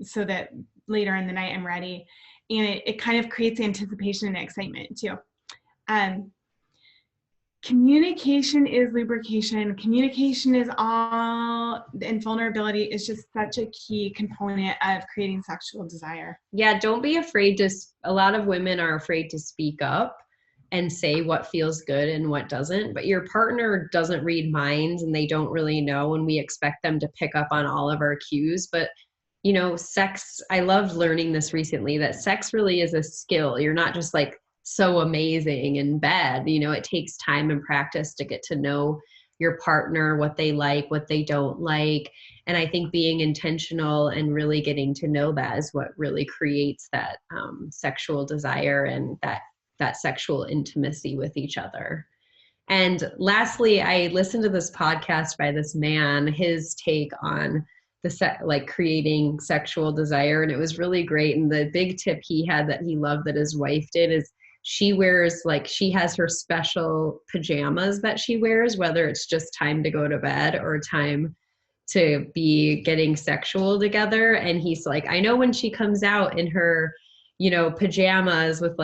so that later in the night I'm ready. And it kind of creates anticipation and excitement too. Communication is lubrication. Communication is all, and vulnerability is just such a key component of creating sexual desire. Yeah, don't be afraid a lot of women are afraid to speak up and say what feels good and what doesn't, but your partner doesn't read minds and they don't really know, and we expect them to pick up on all of our cues. But sex, I loved learning this recently, that sex really is a skill. You're not just like so amazing in bed. It takes time and practice to get to know your partner, what they like, what they don't like. And I think being intentional and really getting to know that is what really creates that sexual desire and that sexual intimacy with each other. And lastly, I listened to this podcast by this man, his take on creating sexual desire. And it was really great. And the big tip he had that he loved that his wife did is she has her special pajamas that she wears, whether it's just time to go to bed or time to be getting sexual together. And he's like, I know when she comes out in her, pajamas with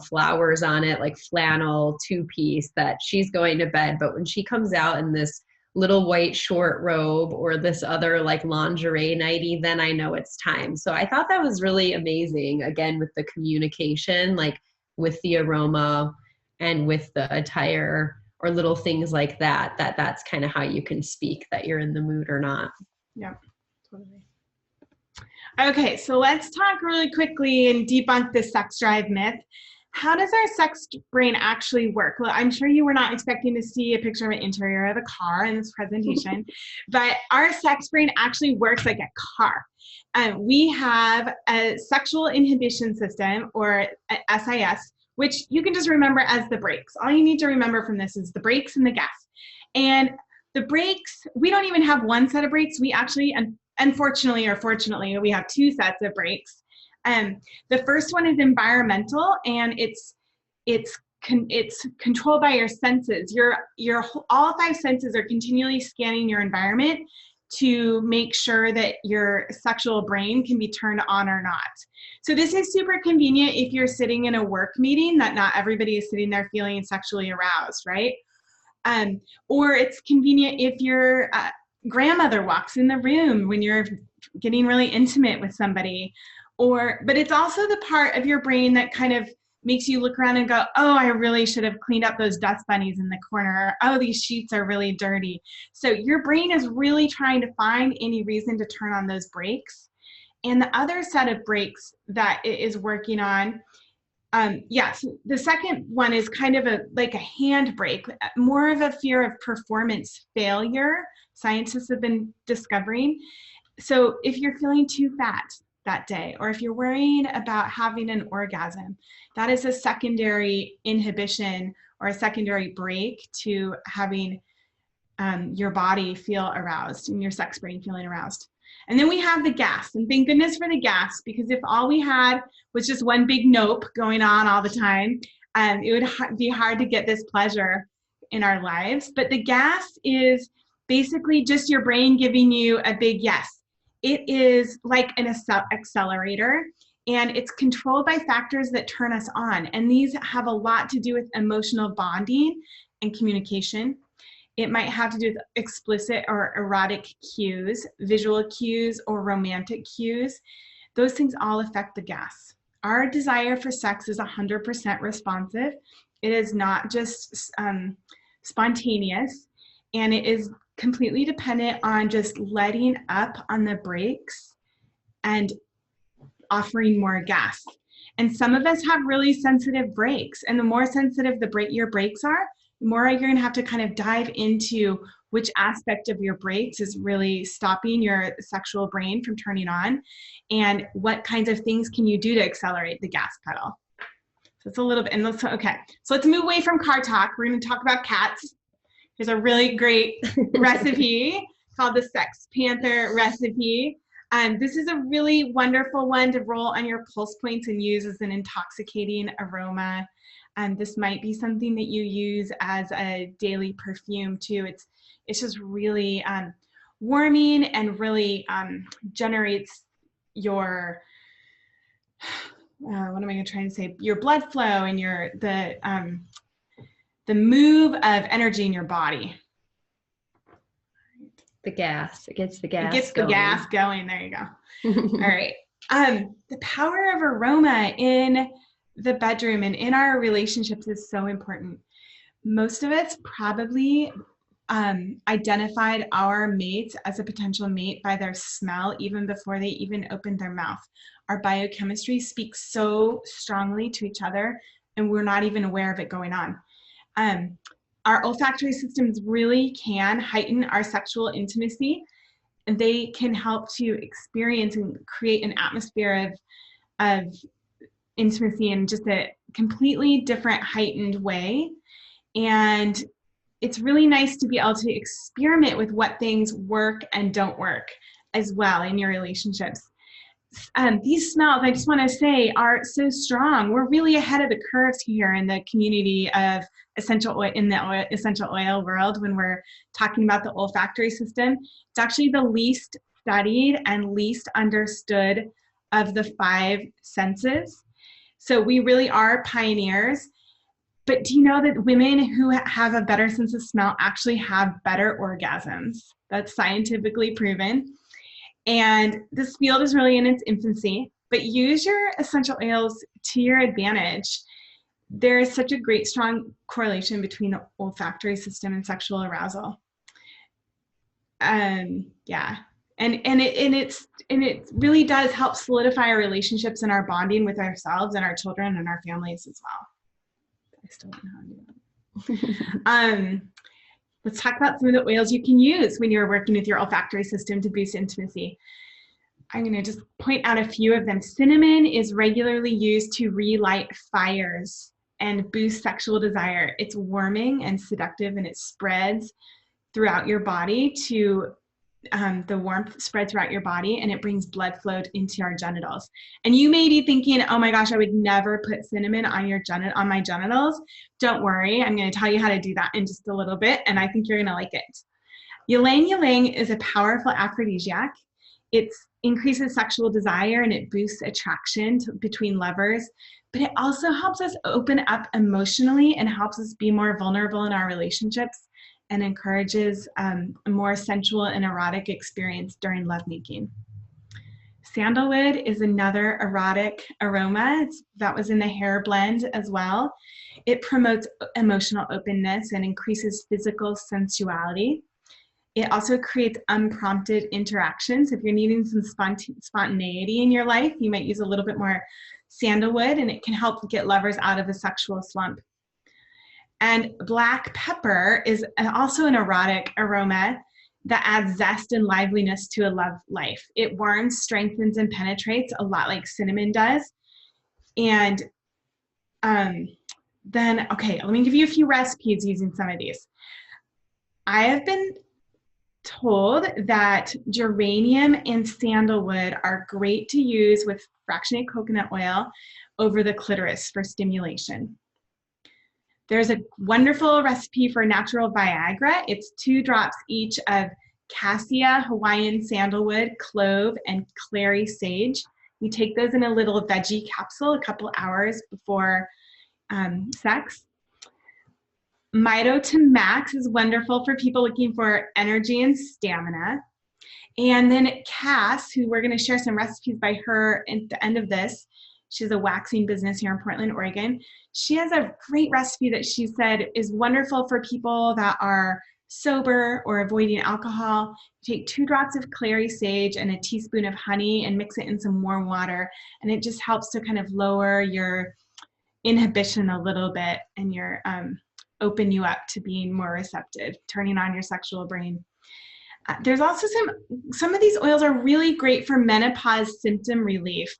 flowers on it, like flannel 2-piece, that she's going to bed. But when she comes out in this little white short robe or this other lingerie nightie, then I know it's time. So I thought that was really amazing. Again, with the communication, with the aroma, and with the attire or little things like that, that's kind of how you can speak that you're in the mood or not. Yeah, totally. Okay, so let's talk really quickly and debunk this sex drive myth. How does our sex brain actually work? Well, I'm sure you were not expecting to see a picture of an interior of a car in this presentation, but our sex brain actually works like a car. We have a sexual inhibition system, or a SIS, which you can just remember as the brakes. All you need to remember from this is the brakes and the gas. And the brakes, we don't even have one set of brakes. We actually, unfortunately or fortunately, we have two sets of brakes. The first one is environmental, and it's controlled by your senses. Your all five senses are continually scanning your environment to make sure that your sexual brain can be turned on or not. So this is super convenient if you're sitting in a work meeting that not everybody is sitting there feeling sexually aroused, right? Or it's convenient if your grandmother walks in the room when you're getting really intimate with somebody. But it's also the part of your brain that kind of makes you look around and go, oh, I really should have cleaned up those dust bunnies in the corner. Oh, these sheets are really dirty. So your brain is really trying to find any reason to turn on those brakes. And the other set of brakes that it is working on, yes, the second one is kind of like a handbrake, more of a fear of performance failure, scientists have been discovering. So if you're feeling too fat that day, or if you're worrying about having an orgasm, that is a secondary inhibition or a secondary brake to having your body feel aroused and your sex brain feeling aroused. And then we have the gas, and thank goodness for the gas, because if all we had was just one big nope going on all the time, it would be hard to get this pleasure in our lives. But the gas is basically just your brain giving you a big yes. It is like an accelerator, and it's controlled by factors that turn us on. And these have a lot to do with emotional bonding and communication. It might have to do with explicit or erotic cues, visual cues, or romantic cues. Those things all affect the gas. Our desire for sex is 100% responsive. It is not just spontaneous, and it is completely dependent on just letting up on the brakes and offering more gas. And some of us have really sensitive brakes, and the more sensitive your brakes are, the more you're going to have to kind of dive into which aspect of your brakes is really stopping your sexual brain from turning on, and what kinds of things can you do to accelerate the gas pedal. So it's a little bit, and okay, so let's move away from car talk. We're going to talk about cats. There's a really great recipe called the Sex Panther recipe. This is a really wonderful one to roll on your pulse points and use as an intoxicating aroma. This might be something that you use as a daily perfume too. It's just really warming and really generates your, what am I going to try and say? Your blood flow and the move of energy in your body. The gas. It gets the gas going. It gets the gas going. There you go. All right. The power of aroma in the bedroom and in our relationships is so important. Most of us probably identified our mates as a potential mate by their smell even before they even opened their mouth. Our biochemistry speaks so strongly to each other, and we're not even aware of it going on. Our olfactory systems really can heighten our sexual intimacy, and they can help to experience and create an atmosphere of intimacy in just a completely different, heightened way. And it's really nice to be able to experiment with what things work and don't work as well in your relationships. These smells, I just want to say, are so strong. We're really ahead of the curves here in the community of essential oil, in the essential oil world, when we're talking about the olfactory system. It's actually the least studied and least understood of the 5 senses. So we really are pioneers. But do you know that women who have a better sense of smell actually have better orgasms? That's scientifically proven. And this field is really in its infancy, but use your essential oils to your advantage. there is such a great strong correlation between the olfactory system and sexual arousal. Yeah. And it really does help solidify our relationships and our bonding with ourselves and our children and our families as well. I still don't know how to do that. Let's talk about some of the oils you can use when you're working with your olfactory system to boost intimacy. I'm going to just point out a few of them. Cinnamon is regularly used to relight fires and boost sexual desire. It's warming and seductive, and it spreads throughout your body to the warmth spread throughout your body, and it brings blood flow into our genitals. And you may be thinking, oh my gosh, I would never put cinnamon on on my genitals. Don't worry, I'm going to tell you how to do that in just a little bit, and I think you're going to like it. Ylang ylang is a powerful aphrodisiac. It increases sexual desire and it boosts attraction between lovers, but it also helps us open up emotionally and helps us be more vulnerable in our relationships, and encourages a more sensual and erotic experience during lovemaking. Sandalwood is another erotic aroma. That was in the hair blend as well. It promotes emotional openness and increases physical sensuality. It also creates unprompted interactions. If you're needing some spontaneity in your life, you might use a little bit more sandalwood, and it can help get lovers out of a sexual slump. And black pepper is also an erotic aroma that adds zest and liveliness to a love life. It warms, strengthens, and penetrates a lot like cinnamon does. And then, okay, let me give you a few recipes using some of these. I have been told that geranium and sandalwood are great to use with fractionated coconut oil over the clitoris for stimulation. There's a wonderful recipe for natural Viagra. It's 2 drops each of cassia, Hawaiian sandalwood, clove, and clary sage. You take those in a little veggie capsule a couple hours before sex. Mito to Max is wonderful for people looking for energy and stamina. And then Cass, who we're going to share some recipes by her at the end of this. She has a waxing business here in Portland, Oregon. She has a great recipe that she said is wonderful for people that are sober or avoiding alcohol. You take 2 drops of clary sage and a teaspoon of honey and mix it in some warm water. And it just helps to kind of lower your inhibition a little bit and your open you up to being more receptive, turning on your sexual brain. There's also some of these oils are really great for menopause symptom relief,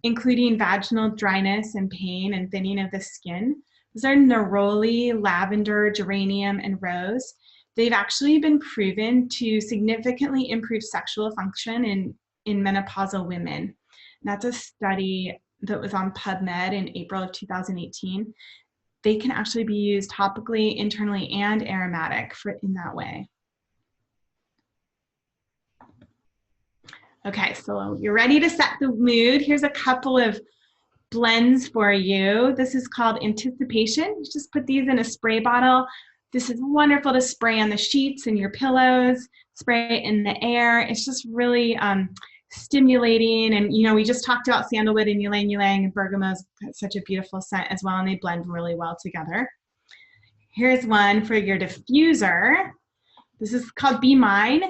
including vaginal dryness and pain and thinning of the skin. Those are neroli, lavender, geranium, and rose. They've actually been proven to significantly improve sexual function in menopausal women. And that's a study that was on PubMed in April of 2018. They can actually be used topically, internally, and aromatic in that way. Okay, so you're ready to set the mood. Here's a couple of blends for you. This is called Anticipation. Just put these in a spray bottle. This is wonderful to spray on the sheets and your pillows, spray it in the air. It's just really stimulating. And, you know, we just talked about sandalwood and ylang ylang, and bergamot is such a beautiful scent as well, and they blend really well together. Here's one for your diffuser. This is called Be Mine.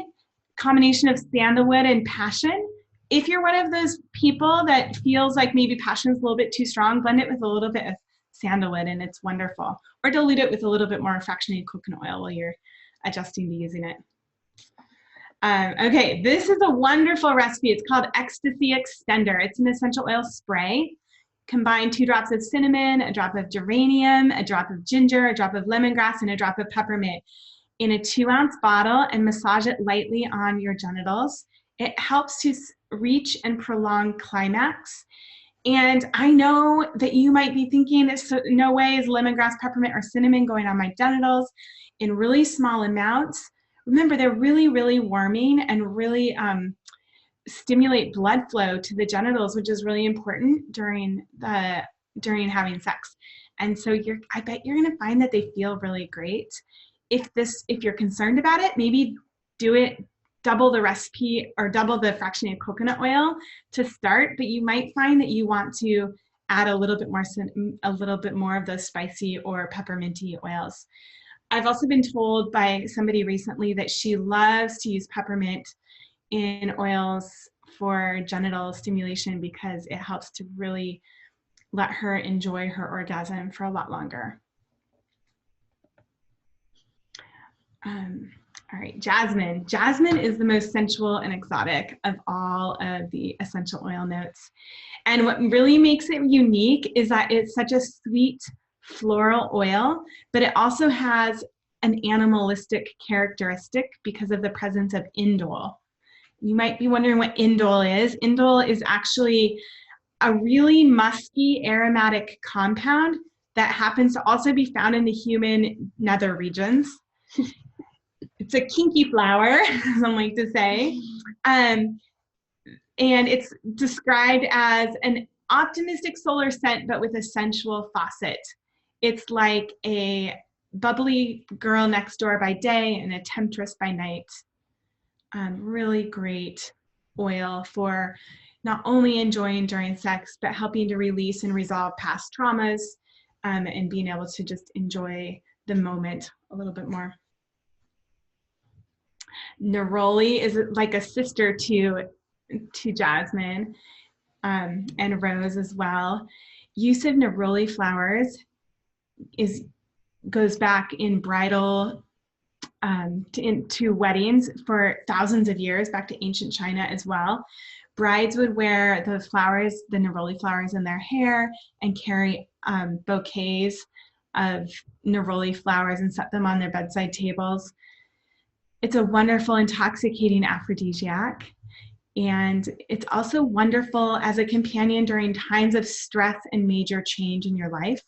Combination of sandalwood and passion. If you're one of those people that feels like maybe passion is a little bit too strong, blend it with a little bit of sandalwood and it's wonderful. Or dilute it with a little bit more fractionated coconut oil while you're adjusting to using it. Okay, this is a wonderful recipe. It's called Ecstasy Extender. It's an essential oil spray. Combine 2 drops of cinnamon, a drop of geranium, a drop of ginger, a drop of lemongrass, and a drop of peppermint in a 2-ounce bottle and massage it lightly on your genitals. It helps to reach and prolong climax. And I know that you might be thinking, no way is lemongrass, peppermint, or cinnamon going on my genitals in really small amounts. Remember, they're really, really warming and really stimulate blood flow to the genitals, which is really important during having sex. And so I bet you're going to find that they feel really great. If you're concerned about it, maybe do it, double the recipe or double the fractionated coconut oil to start, but you might find that you want to add a little bit more of those spicy or pepperminty oils. I've also been told by somebody recently that she loves to use peppermint in oils for genital stimulation because it helps to really let her enjoy her orgasm for a lot longer. All right, jasmine. Jasmine is the most sensual and exotic of all of the essential oil notes. And what really makes it unique is that it's such a sweet floral oil, but it also has an animalistic characteristic because of the presence of indole. You might be wondering what indole is. Indole is actually a really musky aromatic compound that happens to also be found in the human nether regions. It's a kinky flower, as I like to say. And it's described as an optimistic solar scent, but with a sensual faucet. It's like a bubbly girl next door by day and a temptress by night. Really great oil for not only enjoying during sex, but helping to release and resolve past traumas, and being able to just enjoy the moment a little bit more. Neroli is like a sister to jasmine, and rose as well. Use of neroli flowers goes back in bridal to weddings for thousands of years, back to ancient China as well. Brides would wear the flowers, the neroli flowers, in their hair and carry bouquets of neroli flowers and set them on their bedside tables. It's a wonderful, intoxicating aphrodisiac. And it's also wonderful as a companion during times of stress and major change in your life.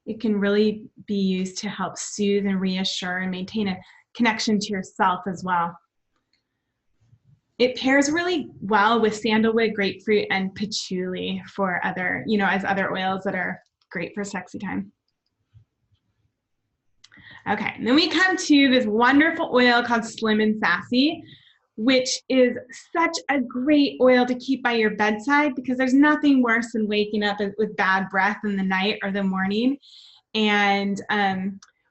It can really be used to help soothe and reassure and maintain a connection to yourself as well. It pairs really well with sandalwood, grapefruit, and patchouli for other, as other oils that are great for sexy time. Okay, and then we come to this wonderful oil called Slim and Sassy, which is such a great oil to keep by your bedside because there's nothing worse than waking up with bad breath in the night or the morning and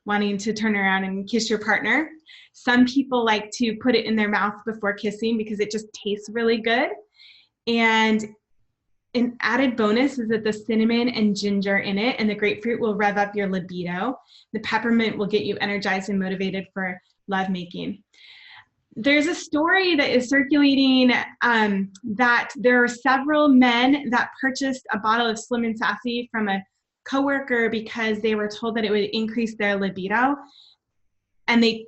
wanting to turn around and kiss your partner. Some people like to put it in their mouth before kissing because it just tastes really good. And an added bonus is that the cinnamon and ginger in it and the grapefruit will rev up your libido. The peppermint will get you energized and motivated for lovemaking. There's a story that is circulating that there are several men that purchased a bottle of Slim and Sassy from a coworker because they were told that it would increase their libido. And they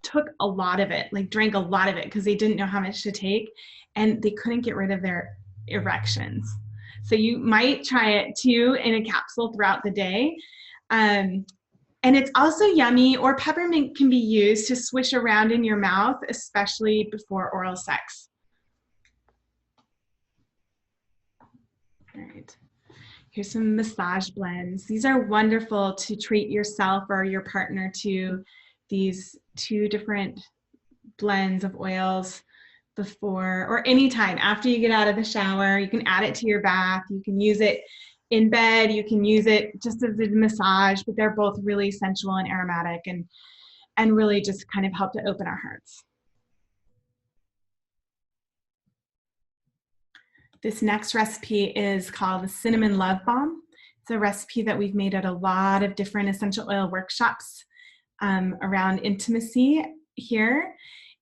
took a lot of it, like drank a lot of it because they didn't know how much to take and they couldn't get rid of their erections. So you might try it too in a capsule throughout the day. And it's also yummy, or peppermint can be used to swish around in your mouth, especially before oral sex. All right. Here's some massage blends. These are wonderful to treat yourself or your partner to these 2 different blends of oils before or anytime after you get out of the shower. You can add it to your bath. You can use it in bed. You can use it just as a massage, but they're both really sensual and aromatic and really just kind of help to open our hearts. This next recipe is called the Cinnamon Love Balm. It's a recipe that we've made at a lot of different essential oil workshops around intimacy here.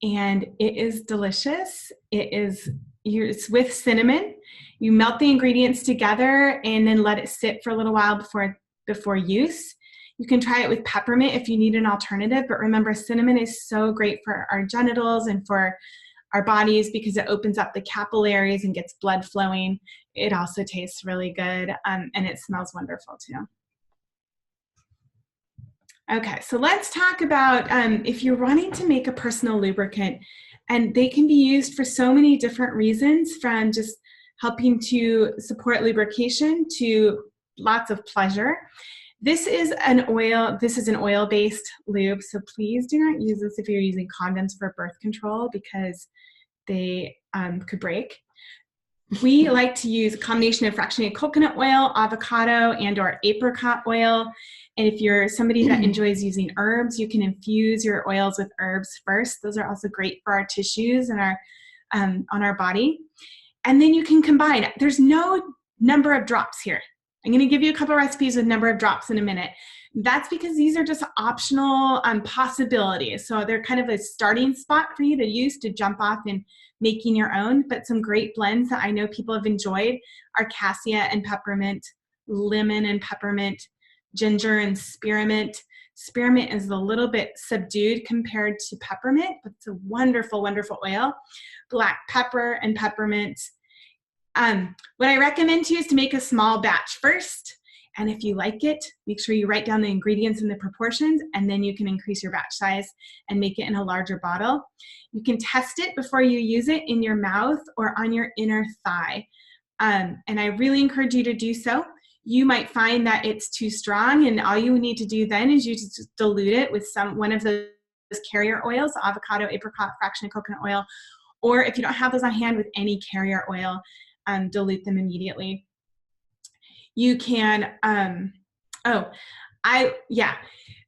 And it is delicious. It's with cinnamon. You melt the ingredients together and then let it sit for a little while before use. You can try it with peppermint if you need an alternative, but remember, cinnamon is so great for our genitals and for our bodies because it opens up the capillaries and gets blood flowing. It also tastes really good, and it smells wonderful too. Okay, so let's talk about if you're wanting to make a personal lubricant, and they can be used for so many different reasons, from just helping to support lubrication to lots of pleasure. This is an oil-based lube, so please do not use this if you're using condoms for birth control because they could break. We like to use a combination of fractionated coconut oil, avocado, and or apricot oil. And if you're somebody that enjoys using herbs, you can infuse your oils with herbs first. Those are also great for our tissues and our on our body. And then you can combine. There's no number of drops here. I'm going to give you a couple recipes with number of drops in a minute. That's because these are just optional possibilities. So they're kind of a starting spot for you to use to jump off and making your own. But some great blends that I know people have enjoyed are cassia and peppermint, lemon and peppermint, ginger and spearmint. Spearmint is a little bit subdued compared to peppermint, but it's a wonderful, wonderful oil. Black pepper and peppermint. What I recommend to you is to make a small batch first. And if you like it, make sure you write down the ingredients and the proportions, and then you can increase your batch size and make it in a larger bottle. You can test it before you use it in your mouth or on your inner thigh. And I really encourage you to do so. You might find that it's too strong, and all you need to do then is you just dilute it with one of those carrier oils, avocado, apricot, fractionated coconut oil, or if you don't have those on hand, with any carrier oil, dilute them immediately. You can, the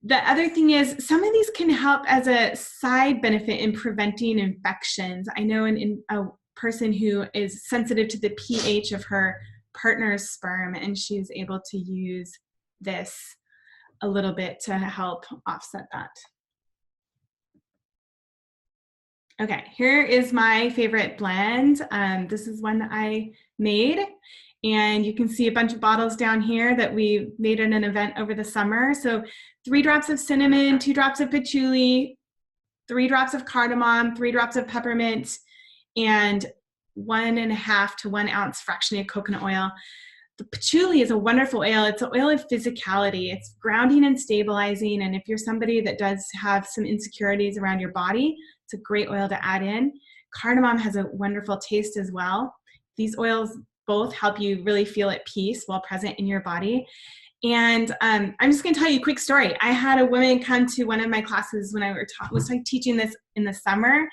other thing is some of these can help as a side benefit in preventing infections. I know in a person who is sensitive to the pH of her partner's sperm, and she's able to use this a little bit to help offset that. Okay, here is my favorite blend. This is one that I made, and you can see a bunch of bottles down here that we made in an event over the summer. So 3 drops of cinnamon, 2 drops of patchouli, 3 drops of cardamom, 3 drops of peppermint, and 1.5 to 1 ounce fractionated coconut oil. The patchouli is a wonderful oil. It's an oil of physicality. It's grounding and stabilizing. And if you're somebody that does have some insecurities around your body, it's a great oil to add in. Cardamom has a wonderful taste as well. These oils both help you really feel at peace while present in your body. And I'm just going to tell you a quick story. I had a woman come to one of my classes when I was teaching this in the summer.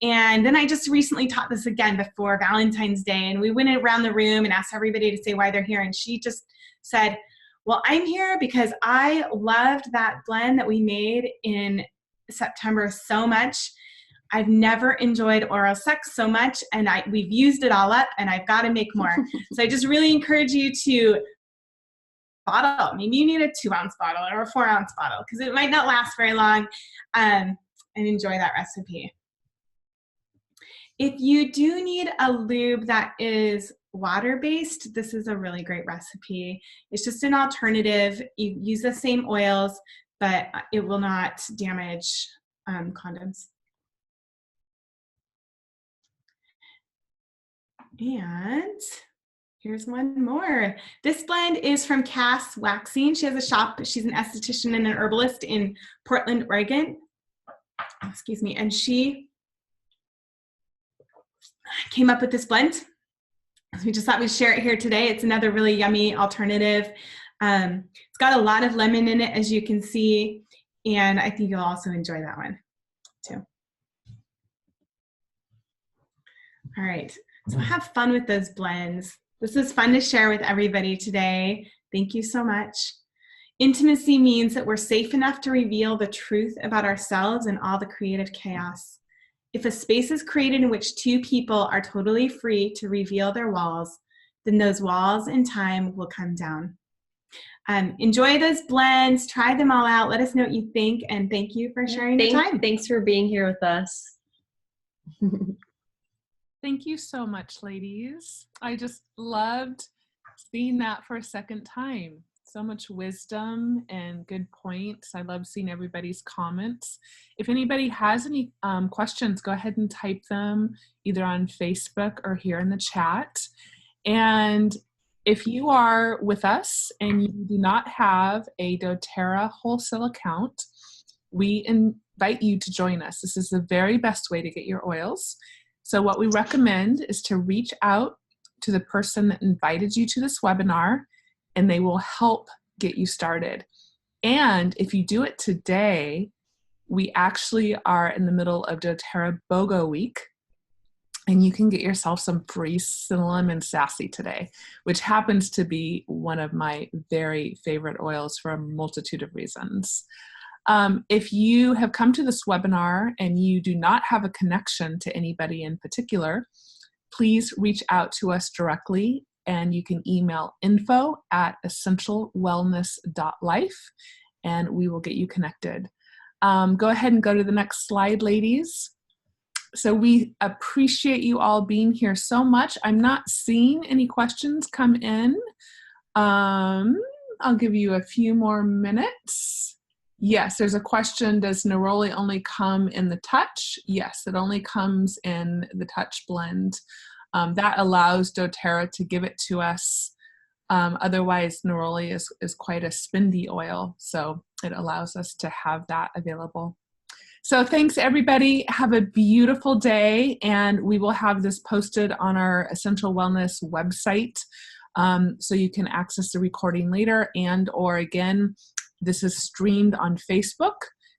And then I just recently taught this again before Valentine's Day. And we went around the room and asked everybody to say why they're here. And she just said, well, I'm here because I loved that blend that we made in September so much. I've never enjoyed oral sex so much, and we've used it all up, and I've got to make more. So I just really encourage you to bottle. Maybe you need a 2-ounce bottle or a 4-ounce bottle, because it might not last very long, and enjoy that recipe. If you do need a lube that is water-based, this is a really great recipe. It's just an alternative. You use the same oils, but it will not damage condoms. And here's one more. This blend is from Cass Waxing. She has a shop. She's an esthetician and an herbalist in Portland, Oregon. Excuse me. And she came up with this blend. We just thought we'd share it here today. It's another really yummy alternative. It's got a lot of lemon in it, as you can see. And I think you'll also enjoy that one too. All right. So have fun with those blends. This is fun to share with everybody today. Thank you so much. Intimacy means that we're safe enough to reveal the truth about ourselves and all the creative chaos. If a space is created in which 2 people are totally free to reveal their walls, then those walls in time will come down. Enjoy those blends. Try them all out. Let us know what you think, and thank you for sharing your time. Thanks for being here with us. Thank you so much, ladies. I just loved seeing that for a second time. So much wisdom and good points. I love seeing everybody's comments. If anybody has any questions, go ahead and type them either on Facebook or here in the chat. And if you are with us and you do not have a doTERRA wholesale account, we invite you to join us. This is the very best way to get your oils. So what we recommend is to reach out to the person that invited you to this webinar, and they will help get you started. And if you do it today, we actually are in the middle of doTERRA BOGO week. and you can get yourself some free Slim and Sassy today, which happens to be one of my very favorite oils for a multitude of reasons. If you have come to this webinar and you do not have a connection to anybody in particular, please reach out to us directly, and you can email info@essentialwellness.life, and we will get you connected. Go ahead and go to the next slide, ladies. So we appreciate you all being here so much. I'm not seeing any questions come in. I'll give you a few more minutes. Yes, there's a question. Does neroli only come in the touch? Yes, it only comes in the touch blend. That allows doTERRA to give it to us. Otherwise, neroli is quite a spendy oil, so it allows us to have that available. So thanks, everybody. Have a beautiful day, and we will have this posted on our Essential Wellness website, so you can access the recording later, and or again, this is streamed on Facebook.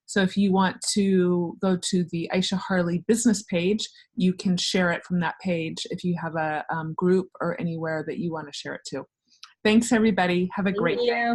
So if you want to go to the Aisha Harley business page, you can share it from that page if you have a group or anywhere that you want to share it to. Thanks, everybody. Have a great day.